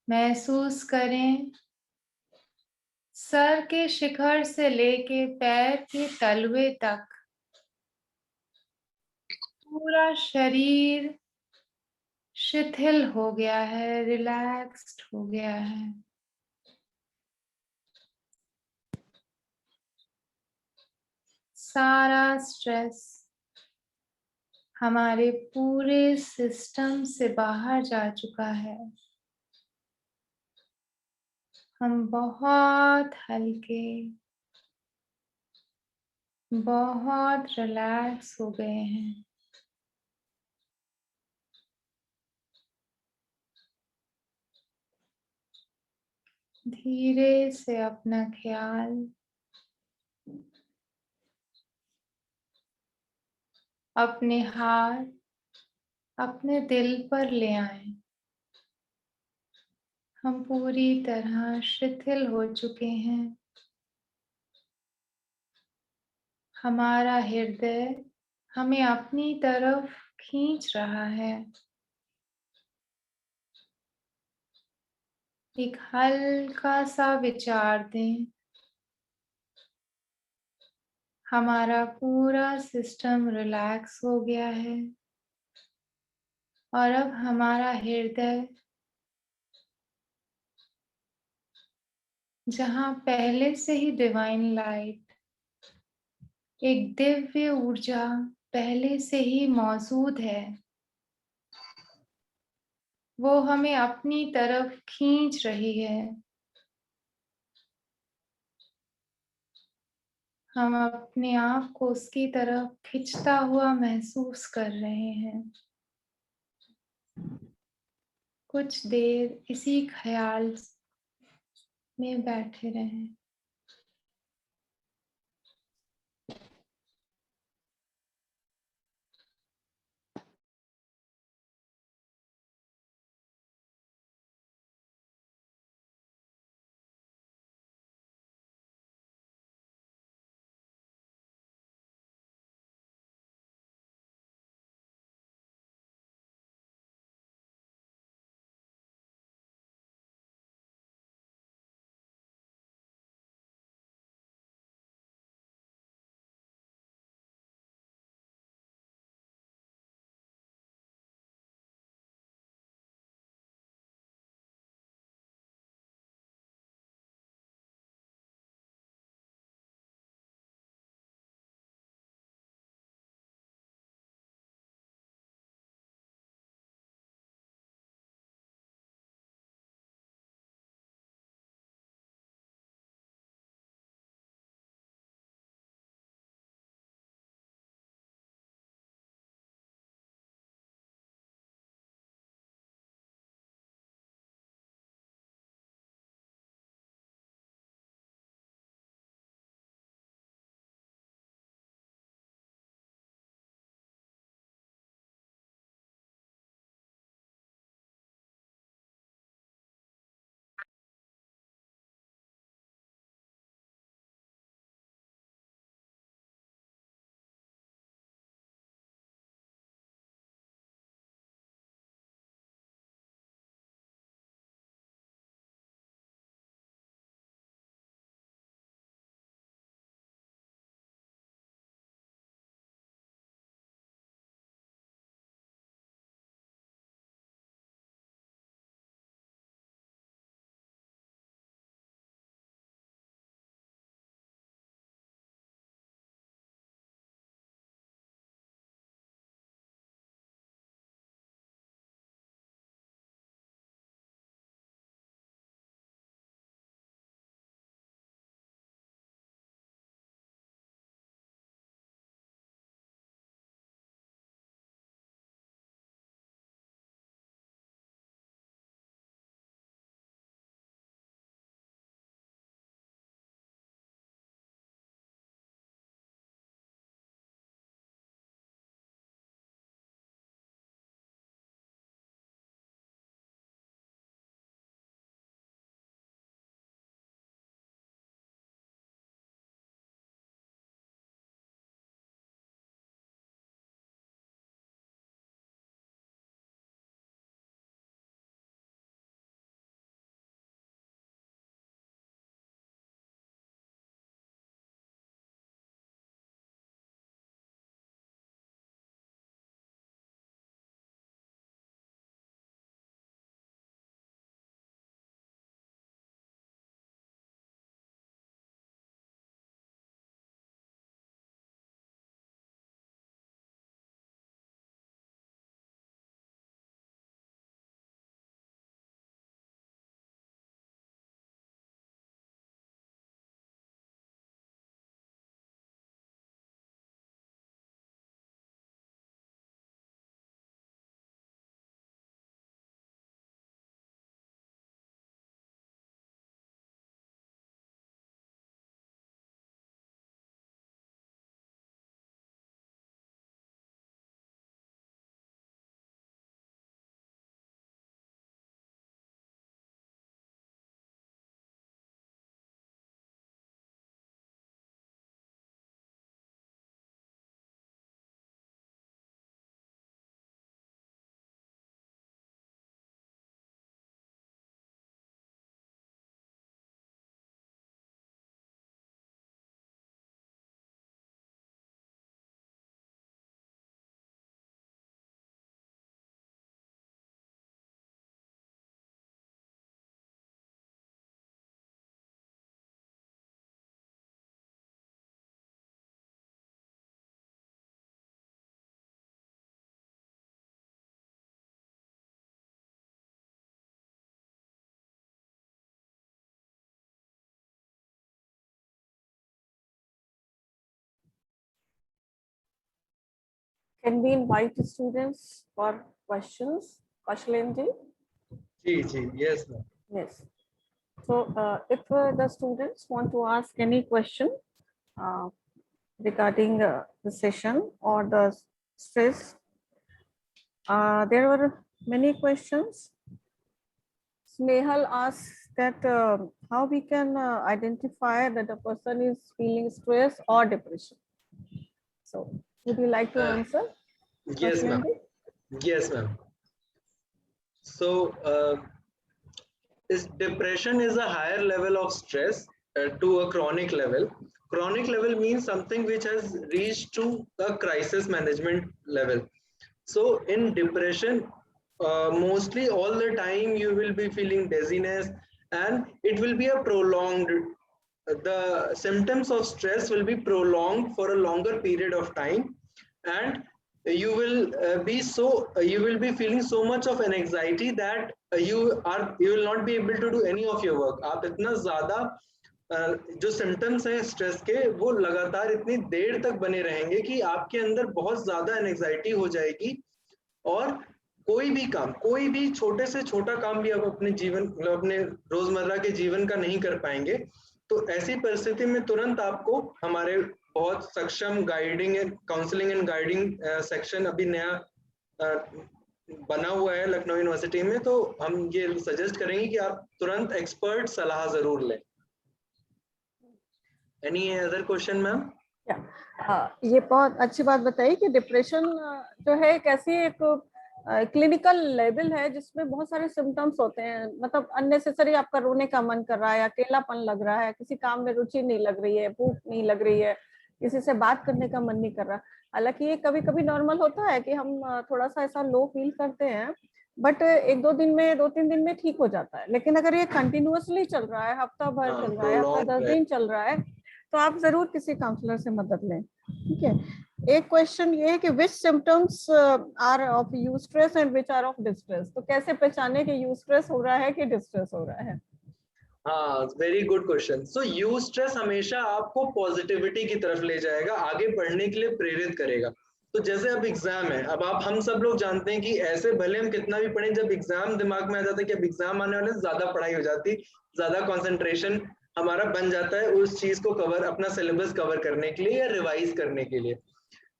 महसूस करें सर के शिखर से लेके पैर के तलवे तक पूरा शरीर शिथिल हो गया है, रिलैक्स्ड हो गया है। सारा स्ट्रेस हमारे पूरे सिस्टम से बाहर जा चुका है। हम बहुत हल्के, बहुत रिलैक्स हो गए हैं। धीरे से अपना ख्याल अपने हाथ अपने दिल पर ले आएं। हम पूरी तरह शिथिल हो चुके हैं। हमारा हृदय हमें अपनी तरफ खींच रहा है। एक हल्का सा विचार दें। हमारा पूरा सिस्टम रिलैक्स हो गया है और अब हमारा हृदय, जहाँ पहले से ही डिवाइन लाइट, एक दिव्य ऊर्जा पहले से ही मौजूद है, वो हमें अपनी तरफ खींच रही है। हम अपने आप को उसकी तरफ खिंचता हुआ महसूस कर रहे हैं। कुछ देर इसी ख्याल में बैठे रहें। Can we invite the students for questions? Kaushalen ji? Ji, yes ma'am. Yes. So if the students want to ask any question regarding the session or the stress, there were many questions. Snehal asked that how we can identify that a person is feeling stress or depression. So would you like to answer? Yes ma'am. Yes ma'am. So depression is a higher level of stress to a chronic level. Chronic level means something which has reached to a crisis management level. So in depression, mostly all the time you will be feeling dizziness, and it will be a prolonged, the symptoms of stress will be prolonged for a longer period of time, and you will you will be feeling so much of an anxiety that you will not be able to do any of your work. आप इतना ज़्यादा जो symptoms हैं stress के वो लगातार इतनी देर तक बने रहेंगे कि आपके अंदर बहुत ज़्यादा एंजाइटी हो जाएगी, और कोई भी छोटे से छोटा काम भी आप अपने जीवन मतलब अपने रोजमर्रा के जीवन का नहीं कर पाएंगे। तो ऐसी परिस्थिति में तुरंत आपको हमारे बहुत सक्षम guiding and counselling and guiding section अभी नया बना हुआ है लखनऊ यूनिवर्सिटी में, तो हम ये सजेस्ट करेंगे कि आप तुरंत एक्सपर्ट सलाह जरूर लें। Any other question ma'am? ये बहुत अच्छी बात बताई कि डिप्रेशन जो है एक ऐसी एक क्लिनिकल लेवल है जिसमें बहुत सारे सिम्टम्स होते हैं, मतलब अननेसेसरी आपका रोने का मन कर रहा है, अकेलापन लग रहा है, किसी काम में रुचि नहीं लग रही है, भूख नहीं लग रही है, किसी से बात करने का मन नहीं कर रहा। हालांकि ये कभी कभी नॉर्मल होता है कि हम थोड़ा सा ऐसा लो फील करते हैं, बट एक दो तीन दिन में ठीक हो जाता है। लेकिन अगर ये कंटिन्यूअसली चल रहा है, हफ्ता भर चल रहा है, हफ्ता 10 दिन चल रहा है, तो आप जरूर किसी काउंसलर से मदद लें। ठीक है। एक क्वेश्चन ये है कि which symptoms are of eustress and which are of distress, तो कैसे पहचाने कि यूस्ट्रेस हो रहा है कि डिस्ट्रेस हो रहा है? हाँ, वेरी गुड क्वेश्चन। सो यूस्ट्रेस हमेशा आपको पॉजिटिविटी की तरफ ले जाएगा, आगे बढ़ने के लिए प्रेरित करेगा। तो जैसे अब एग्जाम है, अब आप हम सब लोग जानते हैं कि ऐसे भले हम कितना भी पढ़ें, जब एग्जाम दिमाग में आ जाता है कि अब एग्जाम आने वाले, ज्यादा पढ़ाई हो जाती, ज्यादा कंसंट्रेशन हमारा बन जाता है उस चीज को कवर, अपना सिलेबस कवर करने के लिए या रिवाइज करने के लिए।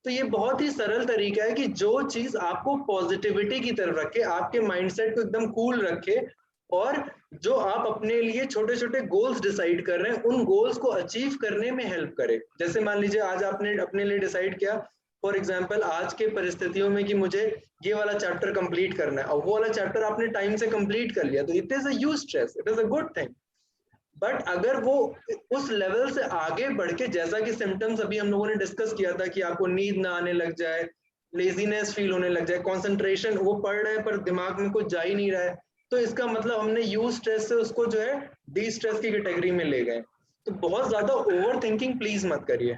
तो ये बहुत ही सरल तरीका है कि जो चीज आपको पॉजिटिविटी की तरफ रखे, आपके माइंडसेट को एकदम कूल रखे, और जो आप अपने लिए छोटे छोटे गोल्स डिसाइड कर रहे हैं उन गोल्स को अचीव करने में हेल्प करे। जैसे मान लीजिए आज आपने अपने लिए डिसाइड किया, फॉर एग्जाम्पल आज के परिस्थितियों में कि मुझे ये वाला चैप्टर कंप्लीट करना है, और वो वाला चैप्टर आपने टाइम से कंप्लीट कर लिया, तो it is a eustress, it is a good thing. But अगर वो उस लेवल से आगे बढ़ के, जैसा कि सिम्टम्स अभी हम लोगों ने डिस्कस किया था कि आपको नींद ना आने लग जाए, लेजीनेस फील होने लग जाए, कंसंट्रेशन, वो पढ़ रहे हैं पर दिमाग में कुछ जा ही नहीं रहा है, तो इसका मतलब हमने यूज स्ट्रेस से उसको जो है डी स्ट्रेस की कैटेगरी में ले गए। तो बहुत ज्यादा ओवर थिंकिंग प्लीज मत करिए।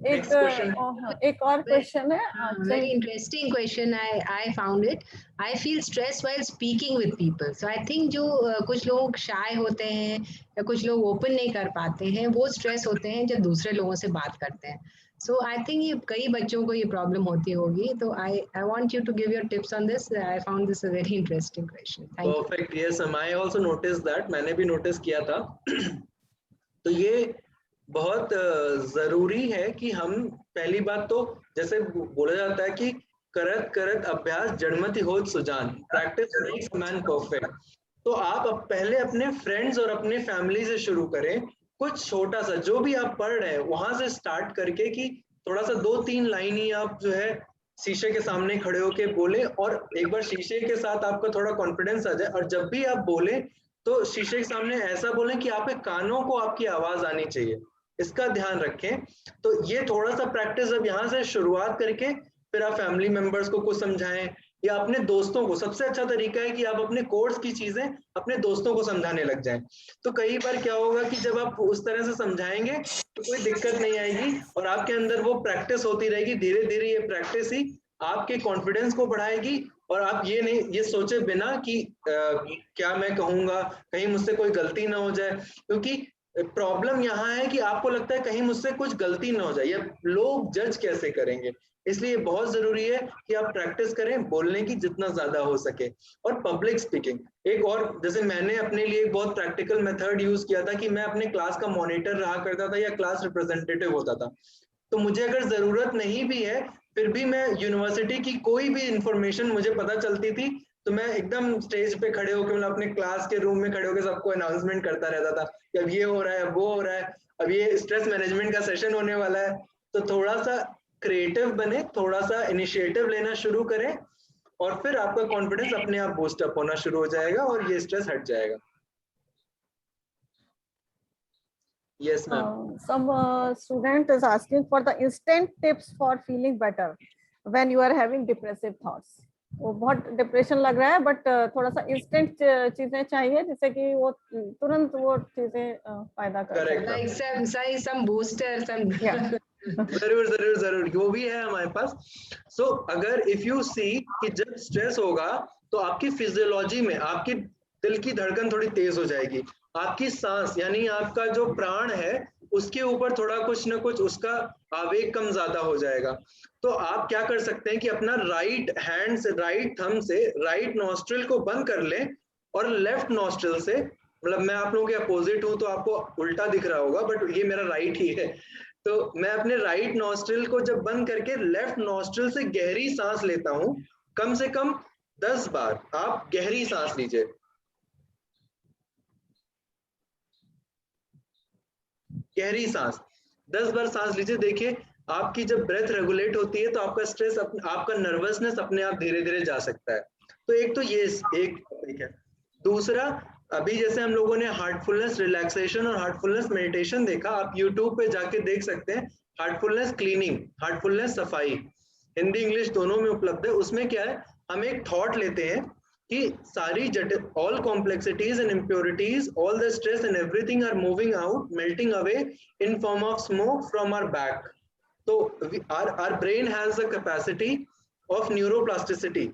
एक और क्वेश्चन है। Very interesting question. I found it. I feel stress while speaking with people. So I think जो कुछ लोग shy होते हैं या कुछ लोग open नहीं कर पाते हैं, वो stress होते हैं जब दूसरे लोगों से बात करते हैं। So I think ये कई बच्चों को ये problem होती होगी। तो I want you to give your tips on this. I found this a very interesting question. Thank you. Perfect. Yes, I also noticed that. मैंने भी notice किया था। तो ये बहुत जरूरी है कि हम, पहली बात तो जैसे बोला जाता है कि करत करत अभ्यास जड़मति होत सुजान, प्रैक्टिस मेक्स मैन परफेक्ट। तो आप पहले अपने फ्रेंड्स और अपने फैमिली से शुरू करें, कुछ छोटा सा जो भी आप पढ़ रहे हैं वहां से स्टार्ट करके, कि थोड़ा सा 2-3 लाइन ही आप जो है शीशे के सामने खड़े होके बोले, और एक बार शीशे के साथ आपका थोड़ा कॉन्फिडेंस आ जाए, और जब भी आप बोले तो शीशे के सामने ऐसा बोलें कि आपके कानों को आपकी आवाज आनी चाहिए, इसका ध्यान रखें। तो ये थोड़ा सा प्रैक्टिस अब यहाँ से शुरुआत करके फिर आप फैमिली मेंबर्स को कुछ समझाएं, या अपने दोस्तों को। सबसे अच्छा तरीका है कि आप अपने कोर्स की चीजें अपने दोस्तों को समझाने लग जाएं। तो कई बार क्या होगा कि जब आप उस तरह से समझाएंगे तो कोई दिक्कत नहीं आएगी, और आपके अंदर वो प्रैक्टिस होती रहेगी। धीरे धीरे ये प्रैक्टिस ही आपके कॉन्फिडेंस को बढ़ाएगी, और आप ये सोचे बिना कि क्या मैं कहूंगा, कहीं मुझसे कोई गलती ना हो जाए, क्योंकि प्रॉब्लम यहाँ है कि आपको लगता है कहीं मुझसे कुछ गलती ना हो जाए, या लोग जज कैसे करेंगे। इसलिए बहुत जरूरी है कि आप प्रैक्टिस करें बोलने की जितना ज्यादा हो सके। और पब्लिक स्पीकिंग एक और, जैसे मैंने अपने लिए एक बहुत प्रैक्टिकल मेथड यूज किया था कि मैं अपने क्लास का मॉनिटर रहा करता था या क्लास रिप्रेजेंटेटिव होता था। तो मुझे अगर जरूरत नहीं भी है फिर भी मैं यूनिवर्सिटी की कोई भी इंफॉर्मेशन मुझे पता चलती थी तो मैं एकदम स्टेज पे खड़े होकर, मतलब अपने क्लास के रूम में खड़े होकर सबको अनाउंसमेंट करता रहता था कि अब ये हो रहा है, अब वो हो रहा है, अब ये स्ट्रेस मैनेजमेंट का सेशन होने वाला है। तो थोड़ा सा क्रिएटिव बने, थोड़ा सा इनिशिएटिव लेना शुरू करें और फिर आपका कॉन्फिडेंस अपने आप बूस्ट अप होना शुरू हो जाएगा और ये स्ट्रेस हट जाएगा। Yes, ma'am. Some student is asking for the instant tips for feeling better when you are having depressive thoughts. वो बहुत डिप्रेशन लग रहा है बट थोड़ा सा इंस्टेंट चीजें चाहिए जिससे कि वो तुरंत वो चीजें फायदा कर Correct, like some booster, some जरूर जरूर जरूर वो भी है हमारे पास। सो अगर इफ यू सी कि जब स्ट्रेस होगा तो आपकी फिजियोलॉजी में आपकी दिल की धड़कन थोड़ी तेज हो जाएगी, आपकी सांस यानी आपका जो प्राण है उसके ऊपर थोड़ा कुछ ना कुछ उसका आवेग कम ज्यादा हो जाएगा। तो आप क्या कर सकते हैं कि अपना राइट हैंड से, राइट थंब से राइट नॉस्ट्रिल को बंद कर लें और लेफ्ट नॉस्ट्रिल से, मतलब मैं आप लोगों के अपोजिट हूं तो आपको उल्टा दिख रहा होगा बट ये मेरा राइट ही है, तो मैं अपने राइट नॉस्ट्रिल को जब बंद करके लेफ्ट नॉस्ट्रिल से गहरी सांस लेता हूं, कम से कम 10 बार आप गहरी सांस लीजिए। गहरी सांस 10 बार सांस लीजिए। देखिए आपकी जब ब्रेथ रेगुलेट होती है तो आपका स्ट्रेस, आपका नर्वसनेस अपने आप धीरे धीरे जा सकता है। तो एक तो ये एक टॉपिक है। दूसरा, अभी जैसे हम लोगों ने हार्टफुलनेस रिलैक्सेशन और हार्टफुलनेस मेडिटेशन देखा, आप यूट्यूब पे जाके देख सकते हैं। हार्टफुलनेस क्लीनिंग, हार्टफुलनेस सफाई, हिंदी इंग्लिश दोनों में उपलब्ध है। उसमें क्या है, हम एक थॉट लेते हैं कि सारी जटिल, all complexities and impurities, all the stress and everything are moving out, melting away in form of smoke from our back. तो our brain has the capacity of neuroplasticity।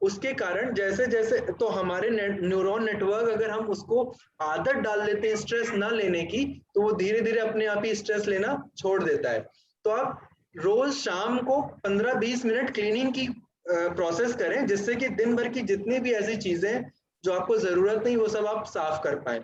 उसके कारण जैसे जैसे तो हमारे न्यूरॉन नेटवर्क, अगर हम उसको आदत डाल लेते हैं स्ट्रेस ना लेने की, तो वो धीरे धीरे अपने आप ही स्ट्रेस लेना छोड़ देता है। तो आप रोज शाम को 15-20 मिनट क्लीनिंग की प्रोसेस करें, जिससे कि दिन भर की जितनी भी ऐसी चीजें जो आपको जरूरत नहीं वो सब आप साफ कर पाए।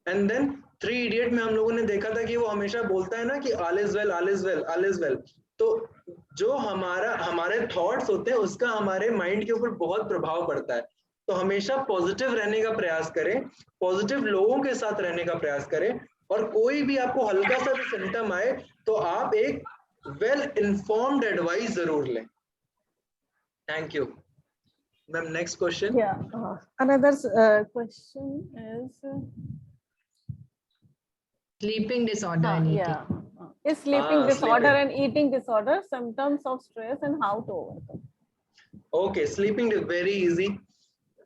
एंड देन 3 इडियट में हम लोगों ने देखा था कि वो हमेशा बोलता है ना कि all is well, all is well, all is well. तो जो हमारे थॉट्स होते हैं उसका हमारे माइंड के ऊपर बहुत प्रभाव पड़ता है। तो हमेशा पॉजिटिव रहने का प्रयास करें, पॉजिटिव लोगों के साथ रहने का प्रयास करें, और कोई भी आपको हल्का सा भी सिम्टम आए तो आप एक वेल इन्फॉर्म्ड एडवाइस जरूर लें। Thank you ma'am. Next question. Another question is sleeping disorder and eating. Is sleeping disorder sleeping and eating disorder symptoms of stress and how to overcome? Okay, sleeping very easy.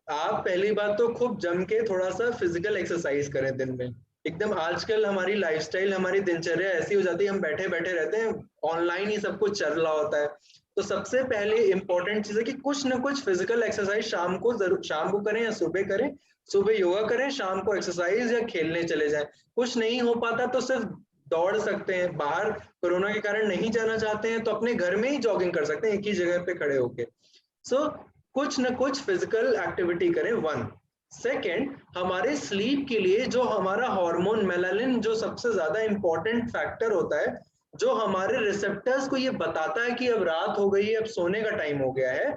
आप पहली बात तो खूब जम के थोड़ा सा फिजिकल एक्सरसाइज करें दिन में। एकदम आजकल हमारी लाइफस्टाइल, हमारी दिनचर्या ऐसी हो जाती है, हम बैठे बैठे रहते हैं, ऑनलाइन ही सब कुछ चल रहा होता है। तो सबसे पहले इंपॉर्टेंट चीज है कि कुछ ना कुछ फिजिकल एक्सरसाइज शाम को जरूर, शाम को करें या सुबह करें। सुबह योगा करें, शाम को एक्सरसाइज या खेलने चले जाएं। कुछ नहीं हो पाता तो सिर्फ दौड़ सकते हैं, बाहर कोरोना के कारण नहीं जाना चाहते हैं तो अपने घर में ही जॉगिंग कर सकते हैं एक ही जगह पे खड़े होके। सो कुछ ना कुछ फिजिकल एक्टिविटी करें। 1 सेकेंड, हमारे स्लीप के लिए जो हमारा हार्मोन मेलानिन, जो सबसे ज्यादा इंपॉर्टेंट फैक्टर होता है, जो हमारे रिसेप्टर्स को ये बताता है कि अब रात हो गई है, अब सोने का टाइम हो गया है,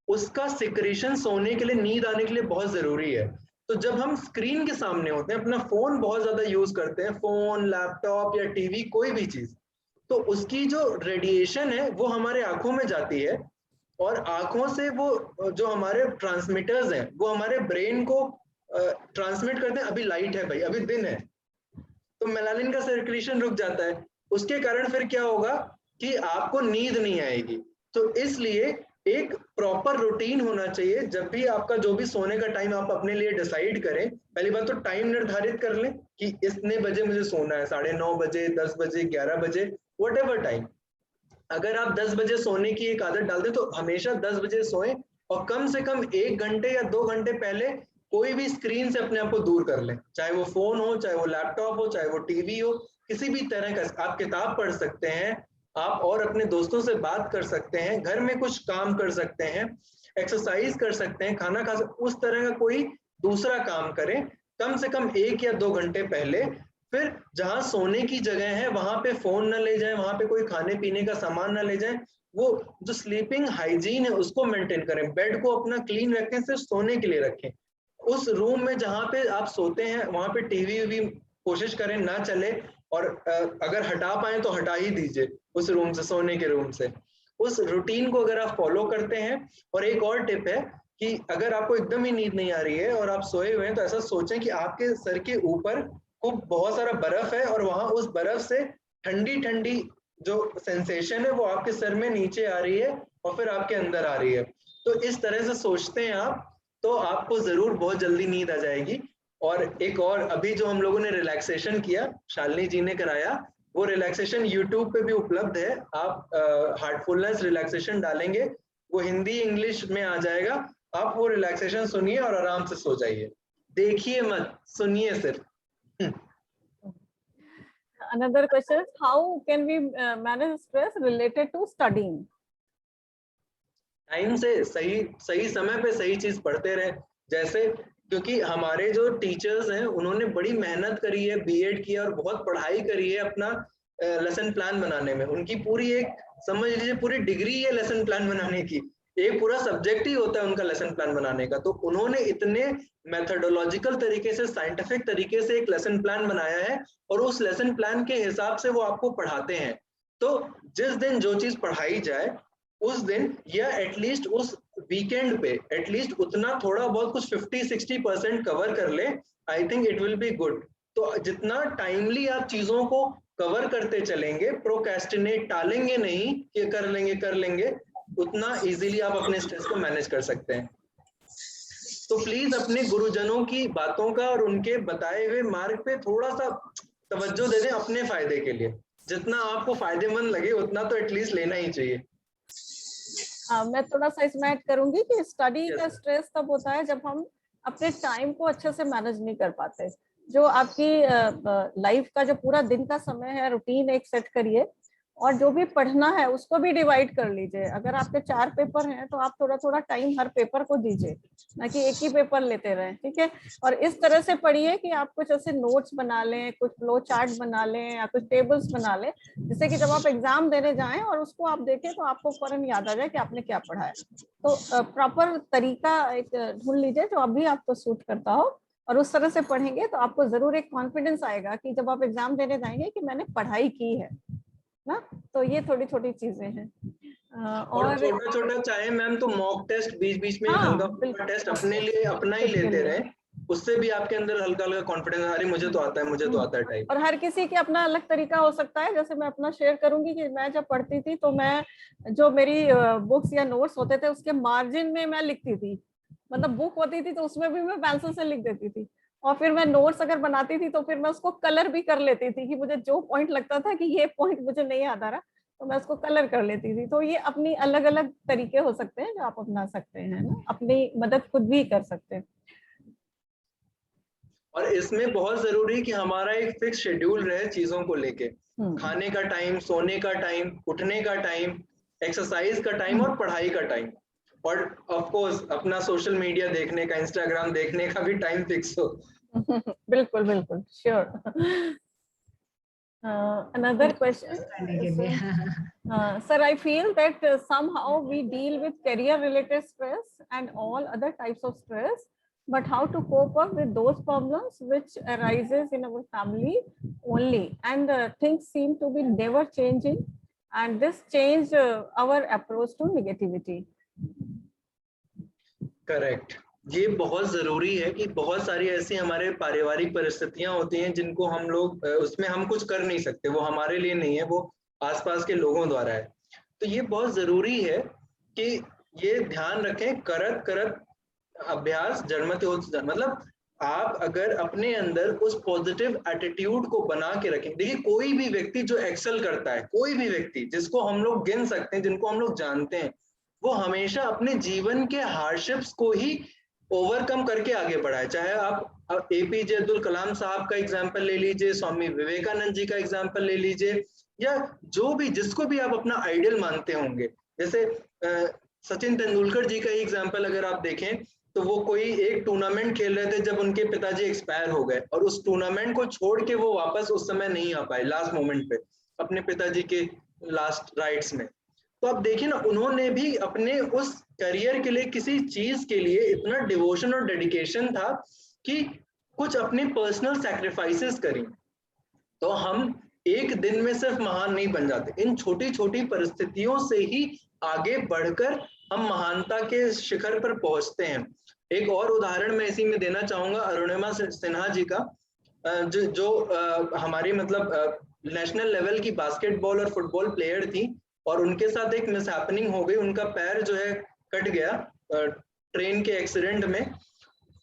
उसका सिक्रीशन सोने के लिए, नींद आने के लिए बहुत जरूरी है। तो जब हम स्क्रीन के सामने होते हैं, अपना फोन बहुत ज्यादा यूज करते हैं, फोन, लैपटॉप या टीवी, कोई भी चीज, तो उसकी जो रेडिएशन है वो हमारे आंखों में जाती है, और आंखों से वो जो हमारे ट्रांसमिटर्स हैं वो हमारे ब्रेन को ट्रांसमिट करते हैं, अभी लाइट है भाई, अभी दिन है, तो मेलानिन का सर्कुलेशन रुक जाता है। उसके कारण फिर क्या होगा कि आपको नींद नहीं आएगी। तो इसलिए एक प्रॉपर रूटीन होना चाहिए। जब भी आपका जो भी सोने का टाइम आप अपने लिए डिसाइड करें, पहली बात तो टाइम निर्धारित कर लें कि इतने बजे मुझे सोना है, 9:30 बजे, 10 बजे, 11 बजे, वट एवर टाइम। अगर आप 10 बजे सोने की एक आदत डाल दें तो हमेशा 10 बजे सोएं, और कम से कम 1 घंटे या 2 घंटे पहले कोई भी स्क्रीन से अपने आप को दूर कर लें, चाहे वो फोन हो, चाहे वो लैपटॉप हो, चाहे वो टीवी हो, किसी भी तरह का। आप किताब पढ़ सकते हैं, आप और अपने दोस्तों से बात कर सकते हैं, घर में कुछ काम कर सकते हैं, एक्सरसाइज कर सकते हैं, खाना खा सकते, उस तरह का कोई दूसरा काम करें कम से कम 1 या 2 घंटे पहले। फिर जहां सोने की जगह है वहां पे फोन ना ले जाएं, वहां पे कोई खाने पीने का सामान ना ले जाएं। वो जो स्लीपिंग हाइजीन है उसको मेंटेन करें, बेड को अपना क्लीन रखें, सिर्फ सोने के लिए रखें। उस रूम में जहां पे आप सोते हैं वहां पे टीवी भी कोशिश करें ना चले, और अगर हटा पाए तो हटा ही दीजिए उस रूम से, सोने के रूम से। उस रूटीन को अगर आप फॉलो करते हैं, और एक और टिप है कि अगर आपको एकदम ही नींद नहीं आ रही है और आप सोए हुए हैं तो ऐसा सोचें कि आपके सर के ऊपर खूब बहुत सारा बर्फ है, और वहां उस बर्फ से ठंडी ठंडी जो सेंसेशन है वो आपके सर में नीचे आ रही है और फिर आपके अंदर आ रही है। तो इस तरह से सोचते हैं आप, तो आपको जरूर बहुत जल्दी नींद आ जाएगी। और एक और, अभी जो हम लोगों ने रिलैक्सेशन किया, शालिनी जी ने कराया, वो रिलैक्सेशन यूट्यूब पे भी उपलब्ध है। आप हार्टफुलनेस रिलैक्सेशन डालेंगे, वो हिंदी इंग्लिश में आ जाएगा। आप वो रिलैक्सेशन सुनिए और आराम से सो जाइए, देखिए मत, सुनिए सिर्फ। Another question is, how can we manage stress related to studying? Time से सही समय पे सही चीज पढ़ते रहे। जैसे, क्योंकि हमारे जो टीचर्स हैं उन्होंने बड़ी मेहनत करी है, बीएड किया और बहुत पढ़ाई करी है अपना लेसन प्लान बनाने में। उनकी पूरी एक, समझ लीजिए पूरी डिग्री है लेसन प्लान बनाने की, एक पूरा सब्जेक्ट ही होता है उनका लेसन प्लान बनाने का। तो उन्होंने इतने मेथोडोलॉजिकल तरीके से, साइंटिफिक तरीके से एक लेसन प्लान बनाया है, और उस लेसन प्लान के हिसाब से वो आपको पढ़ाते हैं। तो जिस दिन जो चीज पढ़ाई जाए उस दिन, या एटलीस्ट उस वीकेंड पे एटलीस्ट उतना थोड़ा बहुत कुछ 50-60% कवर कर ले, I think it will be good. तो जितना टाइमली आप चीजों को कवर करते चलेंगे, प्रोक्रेस्टिनेट, टालेंगे नहीं कि कर लेंगे, उतना इजीली आप अपने स्ट्रेस को मैनेज कर सकते हैं। तो प्लीज अपने गुरुजनों की बातों का और उनके बताए हुए मार्ग पे थोड़ा सा तवज्जो दे दें अपने फायदे के लिए। जितना आपको फायदेमंद लगे उतना तो एटलीस्ट लेना ही चाहिए। मैं थोड़ा सा इसमें ऐड करूंगी कि स्टडी का स्ट्रेस तब होता है जब हम अपने टाइम को अच्छे से मैनेज नहीं कर पाते। जो आपकी लाइफ का जो पूरा दिन का समय है, रूटीन एक सेट करिए, और जो भी पढ़ना है उसको भी डिवाइड कर लीजिए। अगर आपके 4 पेपर हैं तो आप थोड़ा थोड़ा टाइम हर पेपर को दीजिए, ना कि एक ही पेपर लेते रहें, ठीक है। और इस तरह से पढ़िए कि आप कुछ ऐसे नोट्स बना लें, कुछ फ्लो चार्ट बना लें, या कुछ टेबल्स बना लें, जिससे कि जब आप एग्जाम देने जाएं और उसको आप देखें तो आपको फौरन याद आ जाए कि आपने क्या पढ़ा है। तो प्रॉपर तरीका एक ढूंढ लीजिए जो अभी आपको सूट करता हो, और उस तरह से पढ़ेंगे तो आपको जरूर एक कॉन्फिडेंस आएगा कि जब आप एग्जाम देने जाएंगे कि मैंने पढ़ाई की है ना। तो ये थोड़ी छोटी चीजें हैं। और छोटा छोटा चाहे मैम तो मॉक टेस्ट बीच बीच में, हल्का टेस्ट अपने लिए अपना ही लेते रहे, उससे भी आपके अंदर हल्का हल्का कॉन्फिडेंस, अरे मुझे तो आता है टाइप। और हर किसी के अपना अलग तरीका हो सकता है। जैसे मैं अपना शेयर करूंगी कि मैं जब पढ़ती थी तो मैं, जो मेरी बुक्स या नोट्स होते थे उसके मार्जिन में मैं लिखती थी, मतलब बुक होती थी तो उसमें भी मैं पेंसिल से लिख देती थी। और फिर मैं नोट्स अगर बनाती थी तो फिर मैं उसको कलर भी कर लेती थी, कि मुझे जो पॉइंट लगता था कि ये पॉइंट मुझे नहीं याद आ रहा तो मैं उसको कलर कर लेती थी। तो ये अपनी अलग अलग तरीके हो सकते हैं जो आप अपना सकते हैं ना, अपनी मदद खुद भी कर सकते हैं। और इसमें बहुत जरूरी कि हमारा एक फिक्स शेड्यूल रहे चीजों को लेके, खाने का टाइम, सोने का टाइम, उठने का टाइम, एक्सरसाइज का टाइम और पढ़ाई का टाइम, और ऑफ कोर्स अपना सोशल मीडिया देखने का, इंस्टाग्राम देखने का भी टाइम फिक्स हो। बिल्कुल बिल्कुल, sure. Another question, sir, I feel that somehow we deal with career related stress and all other types of stress, but how to cope up with those problems which arises in our family only, and things seem to be never changing, and this changed our approach to negativity. Correct, ये बहुत जरूरी है कि बहुत सारी ऐसी हमारे पारिवारिक परिस्थितियां होती हैं जिनको हम लोग, उसमें हम कुछ कर नहीं सकते, वो हमारे लिए नहीं है, वो आसपास के लोगों द्वारा है। तो ये बहुत जरूरी है कि ये ध्यान रखें, करत करत अभ्यास जन्मते हो, मतलब आप अगर अपने अंदर उस पॉजिटिव एटीट्यूड को बना के रखें। देखिए, कोई भी व्यक्ति जो एक्सेल करता है, कोई भी व्यक्ति जिसको हम लोग गिन सकते हैं, जिनको हम लोग जानते हैं, वो हमेशा अपने जीवन के हार्डशिप्स को ही ओवरकम करके आगे बढ़ा है। चाहे आप एपीजे अब्दुल कलाम साहब का एग्जाम्पल ले लीजिए, स्वामी विवेकानंद जी का एग्जाम्पल ले लीजिए, या जो भी जिसको भी आप अपना आइडियल मानते होंगे। जैसे सचिन तेंदुलकर जी का ही एग्जाम्पल अगर आप देखें तो वो कोई एक टूर्नामेंट खेल रहे थे जब उनके पिताजी एक्सपायर हो गए, और उस टूर्नामेंट को छोड़ के वो वापस उस समय नहीं आ पाए लास्ट मोमेंट पे अपने पिताजी के लास्ट राइट्स में। तो आप देखिए ना, उन्होंने भी अपने उस करियर के लिए, किसी चीज के लिए इतना डिवोशन और डेडिकेशन था कि कुछ अपने पर्सनल सैक्रिफाइसेस करी। तो हम एक दिन में सिर्फ महान नहीं बन जाते, इन छोटी छोटी परिस्थितियों से ही आगे बढ़कर हम महानता के शिखर पर पहुंचते हैं। एक और उदाहरण मैं इसी में देना चाहूंगा, अरुणिमा सिन्हा जी का, जो हमारी मतलब नेशनल लेवल की बास्केटबॉल और फुटबॉल प्लेयर थी, और उनके साथ एक मिसहैपनिंग हो गई, उनका पैर जो है कट गया ट्रेन के एक्सीडेंट में।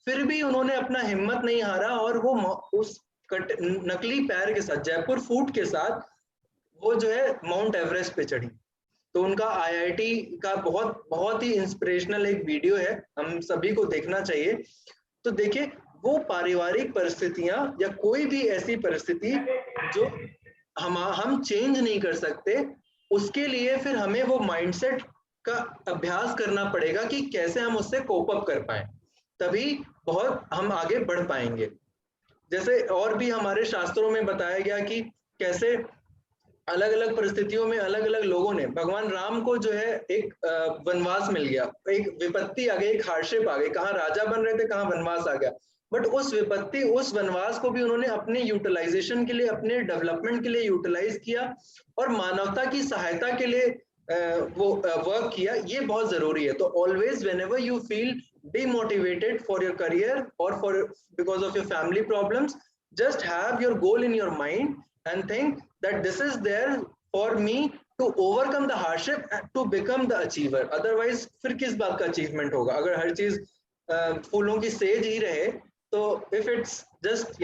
फिर भी उन्होंने अपना हिम्मत नहीं हारा, और वो उस नकली पैर के साथ, जयपुर फूट के साथ, वो जो है माउंट एवरेस्ट पे चढ़ी। तो उनका आईआईटी का बहुत ही इंस्पिरेशनल एक वीडियो है, हम सभी को देखना चाहिए। तो देखिए, वो पारिवारिक परिस्थितियां या कोई भी ऐसी परिस्थिति जो हम चेंज नहीं कर सकते, उसके लिए फिर हमें वो माइंडसेट का अभ्यास करना पड़ेगा कि कैसे हम उससे कोप अप कर पाए, तभी बहुत हम आगे बढ़ पाएंगे। जैसे और भी हमारे शास्त्रों में बताया गया कि कैसे अलग अलग परिस्थितियों में अलग अलग लोगों ने, भगवान राम को जो है एक वनवास मिल गया, एक विपत्ति आ गई, एक हार्डशिप आ गई, कहाँ राजा बन रहे थे, कहाँ वनवास आ गया, बट उस विपत्ति, उस वनवास को भी उन्होंने अपने यूटिलाइजेशन के लिए, अपने डेवलपमेंट के लिए यूटिलाइज किया, और मानवता की सहायता के लिए वो वर्क किया। ये बहुत जरूरी है। तो always whenever you feel demotivated for your career or for because of your family problems, just have your goal in your mind and think that this is there for me to overcome the hardship and to become the achiever. Otherwise फिर किस बात का achievement होगा अगर हर चीज फूलों की says he रहे। तो if it's just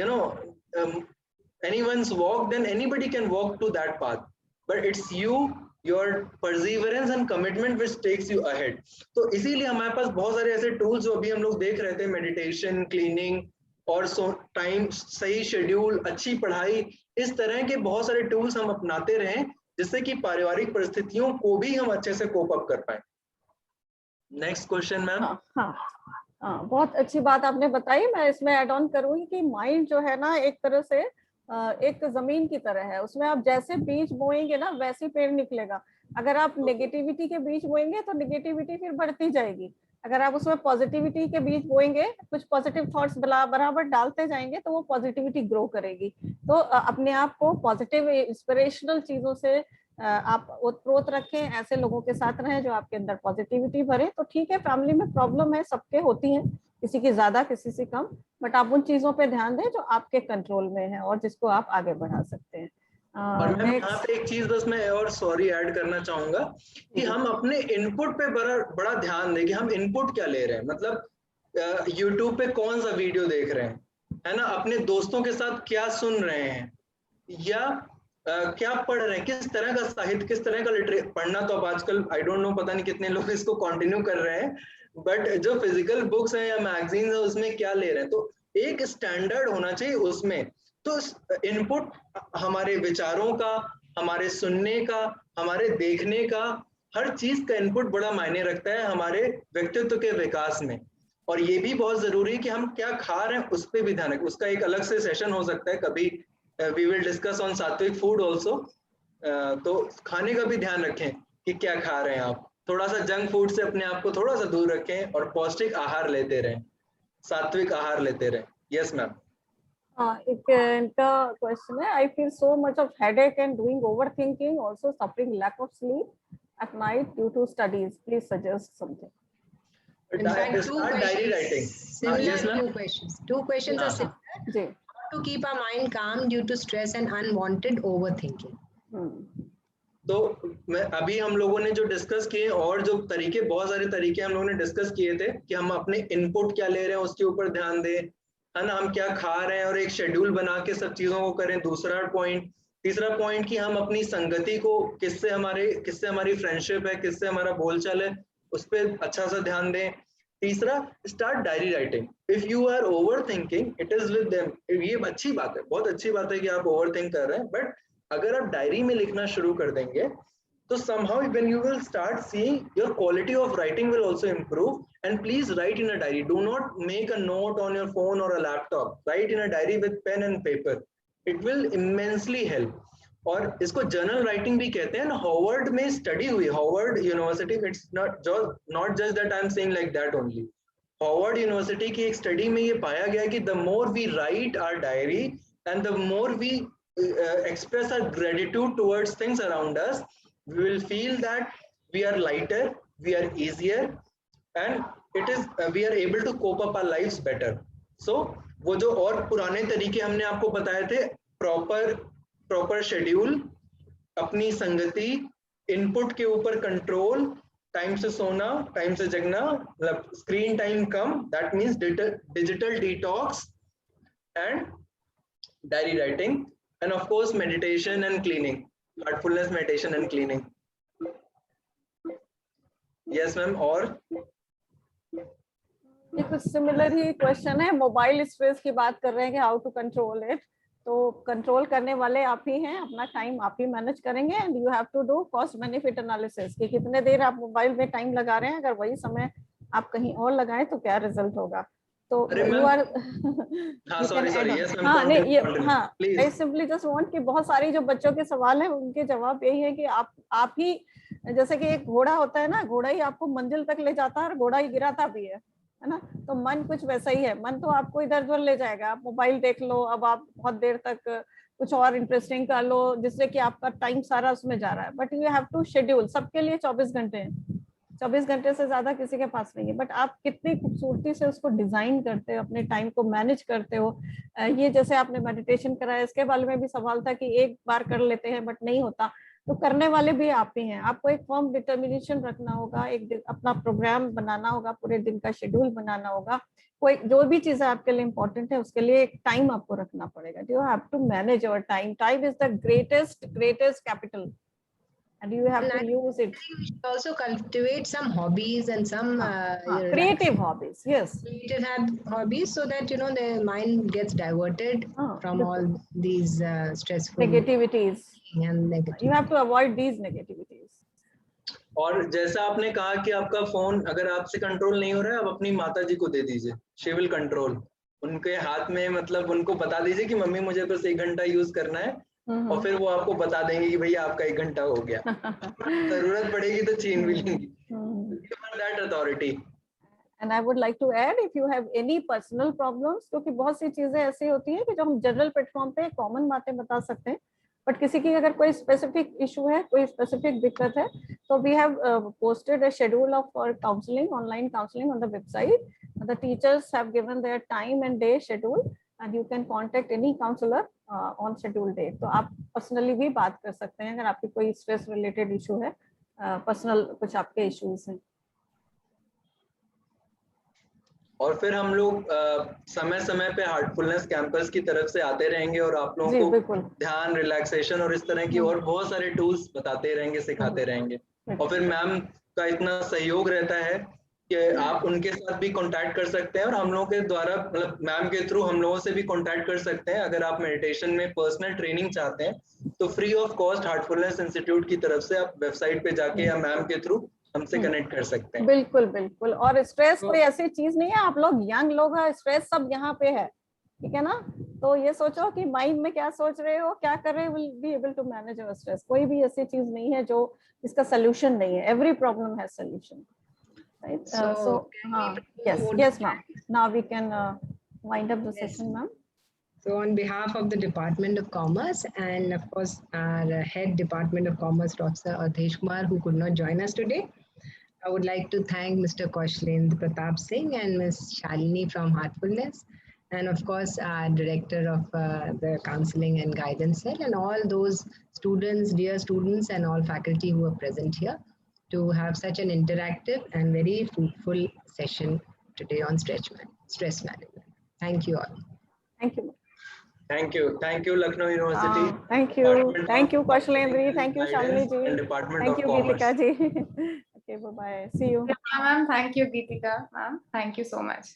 anyone's walk, then anybody can walk to that path, but it's you, your perseverance and commitment which takes you ahead. तो इसीलिए हमारे पास बहुत सारे ऐसे टूल्स जो अभी हम लोग देख रहे थे, मेडिटेशन, क्लीनिंग और टाइम, सही शेड्यूल, अच्छी पढ़ाई, इस तरह के बहुत सारे टूल्स हम अपनाते रहें जिससे कि पारिवारिक परिस्थितियों को भी हम अच्छे से कोप अप कर पाए। Next question ma'am. हाँ, बहुत अच्छी बात आपने बताई। मैं इसमें ऐड ऑन करूंगी कि माइंड जो है ना, एक तरह से एक जमीन की तरह है, उसमें आप जैसे बीज बोएंगे ना वैसे पेड़ निकलेगा। अगर आप नेगेटिविटी के बीज बोएंगे तो नेगेटिविटी फिर बढ़ती जाएगी, अगर आप उसमें पॉजिटिविटी के बीज बोएंगे, कुछ पॉजिटिव थॉट्स बराबर डालते जाएंगे तो वो पॉजिटिविटी ग्रो करेगी। तो अपने आप को पॉजिटिव इंस्पिरेशनल चीजों से आप ओतप्रोत रखें, ऐसे लोगों के साथ रहें जो आपके अंदर पॉजिटिविटी भरे। तो ठीक है, फैमिली में प्रॉब्लम है, सबके होती है, किसी की ज्यादा किसी से कम, बट आप उन चीजों पे ध्यान दें जो आपके कंट्रोल में है और जिसको आप आगे बढ़ा सकते हैं। और मैम यहाँ पे एक चीज बस मैं और सॉरी ऐड करना चाहूंगा कि हम अपने इनपुट पे बड़ा ध्यान दें कि हम इनपुट क्या ले रहे हैं। मतलब यूट्यूब पे कौन सा वीडियो देख रहे हैं, है ना, अपने दोस्तों के साथ क्या सुन रहे हैं, या क्या पढ़ रहे हैं, किस तरह का साहित्य, किस तरह का लिटरेचर पढ़ना। तो अब आजकल आई डोंट नो, पता नहीं कितने लोग इसको कंटिन्यू कर रहे हैं, बट जो फिजिकल बुक्स हैं या मैगजीन्स है उसमें क्या ले रहे हैं। तो एक स्टैंडर्ड होना चाहिए उसमें। तो इनपुट हमारे विचारों का, हमारे सुनने का, हमारे देखने का, हर चीज का इनपुट बड़ा मायने रखता है हमारे व्यक्तित्व के विकास में। और ये भी बहुत जरूरी है कि हम क्या खा रहे हैं उस पर भी ध्यान रखें। उसका एक अलग से सेशन हो सकता है कभी, वी विल डिस्कस ऑन सात्विक फूड ऑल्सो। तो खाने का भी ध्यान रखें कि क्या खा रहे हैं आप, थोड़ा सा जंक फूड से अपने आप को थोड़ा सा दूर रखें और पौष्टिक आहार लेते रहें, सात्विक आहार लेते रहें। Yes ma'am. इनका क्वेश्चन है, I feel so much of headache and doing overthinking, also suffering lack of sleep at night due to studies, please suggest something. In fact, diary writing. Similar, Yes, ma'am. two questions are similar. How to keep our mind calm due to stress and unwanted overthinking. तो मैं अभी हम लोगों ने जो discuss किए, और जो तरीके, बहुत सारे तरीके हम लोगों ने डिस्कस किए थे कि हम अपने इनपुट क्या ले रहे हैं उसके ऊपर ध्यान दें, है ना, हम क्या खा रहे हैं और एक शेड्यूल बना के सब चीजों को करें। दूसरा पॉइंट, तीसरा पॉइंट कि हम अपनी संगति को, किससे हमारी फ्रेंडशिप है, किससे हमारा बोलचाल है, उस पर अच्छा सा ध्यान दें। तीसरा, start diary writing. If you are overthinking, it is with them. ये अच्छी बात है, बहुत अच्छी बात है कि आप ओवर थिंक कर रहे हैं, बट अगर आप डायरी में लिखना शुरू कर देंगे तो somehow when you will start seeing, your quality of writing will also improve. And please write in a diary. Do not make a note on your phone or a laptop. Write in a diary with pen and paper. It will immensely help. और इसको journal writing भी कहते हैं ना. Harvard में study हुई, Harvard University. It's not just that I am saying like that only. Harvard University की एक स्टडी में ये पाया गया कि the more we write our diary and the more we express our gratitude towards things around us, we will feel that we are lighter, we are easier, and it is we are able to cope up our lives better. So वो जो और पुराने तरीके हमने आपको बताए थे, proper schedule, अपनी संगति, इनपुट के ऊपर कंट्रोल, टाइम से सोना, टाइम से जगना, मतलब screen time come, that means digital detox, and diary writing, and of course meditation and cleaning, heartfulness, meditation and cleaning. Yes ma'am. और ये कुछ सिमिलर ही क्वेश्चन है. मोबाइल स्ट्रेस की बात कर रहे हैं कि हाउ टू कंट्रोल इट. तो कंट्रोल करने वाले आप ही हैं, अपना टाइम आप ही मैनेज करेंगे. And you have to do cost benefit analysis कि कितने देर आप मोबाइल में टाइम लगा रहे हैं. अगर वही समय आप कहीं और लगाएं तो क्या रिजल्ट होगा. तो you are I simply just want कि बहुत सारी जो बच्चों के सवाल है उनके जवाब यही है कि आप ही, जैसे कि एक घोड़ा होता है ना, घोड़ा ही आपको मंजिल तक ले जाता है और घोड़ा ही गिराता भी है ना. तो मन कुछ वैसा ही है. मन तो आपको इधर उधर ले जाएगा. आप मोबाइल देख लो, अब आप बहुत देर तक कुछ और इंटरेस्टिंग कर लो जिससे कि आपका टाइम सारा उसमें जा रहा है. But you have to schedule. सबके लिए 24 घंटे हैं, 24 घंटे से ज्यादा किसी के पास नहीं है. बट आप कितनी खूबसूरती से उसको डिजाइन करते हो, अपने टाइम को मैनेज करते हो. ये जैसे आपने मेडिटेशन कराया, इसके बारे में भी सवाल था कि एक बार कर लेते हैं बट नहीं होता. तो करने वाले भी आप ही हैं. आपको एक फर्म डिटर्मिनेशन रखना होगा, एक अपना प्रोग्राम बनाना होगा, पूरे दिन का शेड्यूल बनाना होगा. कोई जो भी चीज आपके लिए इंपॉर्टेंट है उसके लिए एक टाइम आपको रखना पड़ेगा. You have to manage your time. Time is the greatest capital. And you have to use it. We should also cultivate some hobbies and some creative hobbies. Yes, creative hobbies, so that the mind gets diverted from all these stressful negativities. And negative. You have to avoid these negativities. और जैसा आपने कहा कि आपका phone अगर आपसे control नहीं हो रहा है, आप अपनी माता जी को दे दीजिए. She will control. उनके हाथ में, मतलब उनको बता दीजिए कि मम्मी मुझे बस 1 घंटा यूज करना है, और फिर वो आपको बता देंगे कि भैया आपका 1 घंटा हो गया. जरूरत पड़ेगी तो छीन भी लेंगी. That authority. And I would like to add, if you have any personal problems, क्योंकि बहुत सी चीजें ऐसी होती है कि जो हम जनरल प्लेटफॉर्म पे कॉमन बातें बता सकते हैं, बट किसी की अगर कोई स्पेसिफिक इशू है, कोई स्पेसिफिक दिक्कत है, तो we have posted a schedule of counseling, online counseling on the website. The teachers have given their time and day schedule, and you can contact any counselor on scheduled date. तो आप personally भी बात कर सकते हैं अगर आपकी कोई स्ट्रेस रिलेटेड इशू है, पर्सनल कुछ आपके इश्यूज हैं. और फिर हम लोग समय समय पे हार्टफुलनेस कैंपस की तरफ से आते रहेंगे और आप लोगों को ध्यान, रिलैक्सेशन और इस तरह की और बहुत सारे टूल्स बताते रहेंगे, सिखाते रहेंगे. और फिर मैम का इतना सहयोग रहता है कि आप उनके साथ भी कांटेक्ट कर सकते हैं, और हम लोगों के द्वारा, मतलब मैम के थ्रू हम लोगों से भी कांटेक्ट कर सकते हैं. अगर आप मेडिटेशन में पर्सनल ट्रेनिंग चाहते हैं तो free of cost Heartfulness institute की तरफ से आप वेबसाइट पे जाके या मैम के थ्रू हमसे कनेक्ट कर सकते हैं. बिल्कुल बिल्कुल. और स्ट्रेस कोई ऐसी चीज नहीं है. आप लोग यंग लोग हैं, स्ट्रेस सब यहाँ पे है, ठीक है ना. तो ये सोचो कि माइंड में क्या सोच रहे हो, क्या कर रहे हो, will be able to manage your stress. कोई भी ऐसी चीज नहीं है जो इसका सोल्यूशन नहीं है. Every problem has solution. Right. Yes, ma'am. Now we can wind up the session, ma'am. So on behalf of the Department of Commerce and of course our head Department of Commerce, Dr. Adhesh Kumar, who could not join us today, I would like to thank Mr. Kaushlendra Pratap Singh and Ms. Shalini from Heartfulness, and of course our Director of the Counseling and Guidance Cell, and all those students, dear students, and all faculty who are present here, to have such an interactive and very fruitful session today on stress management. Thank you all. Thank you. Thank you Lucknow University. Thank you Kaushlendra. Thank you Shalini ji. And Department of Commerce. Thank you Geetika ji. Okay, bye bye. See you. Ma'am, thank you, Geetika. Ma'am, thank you so much.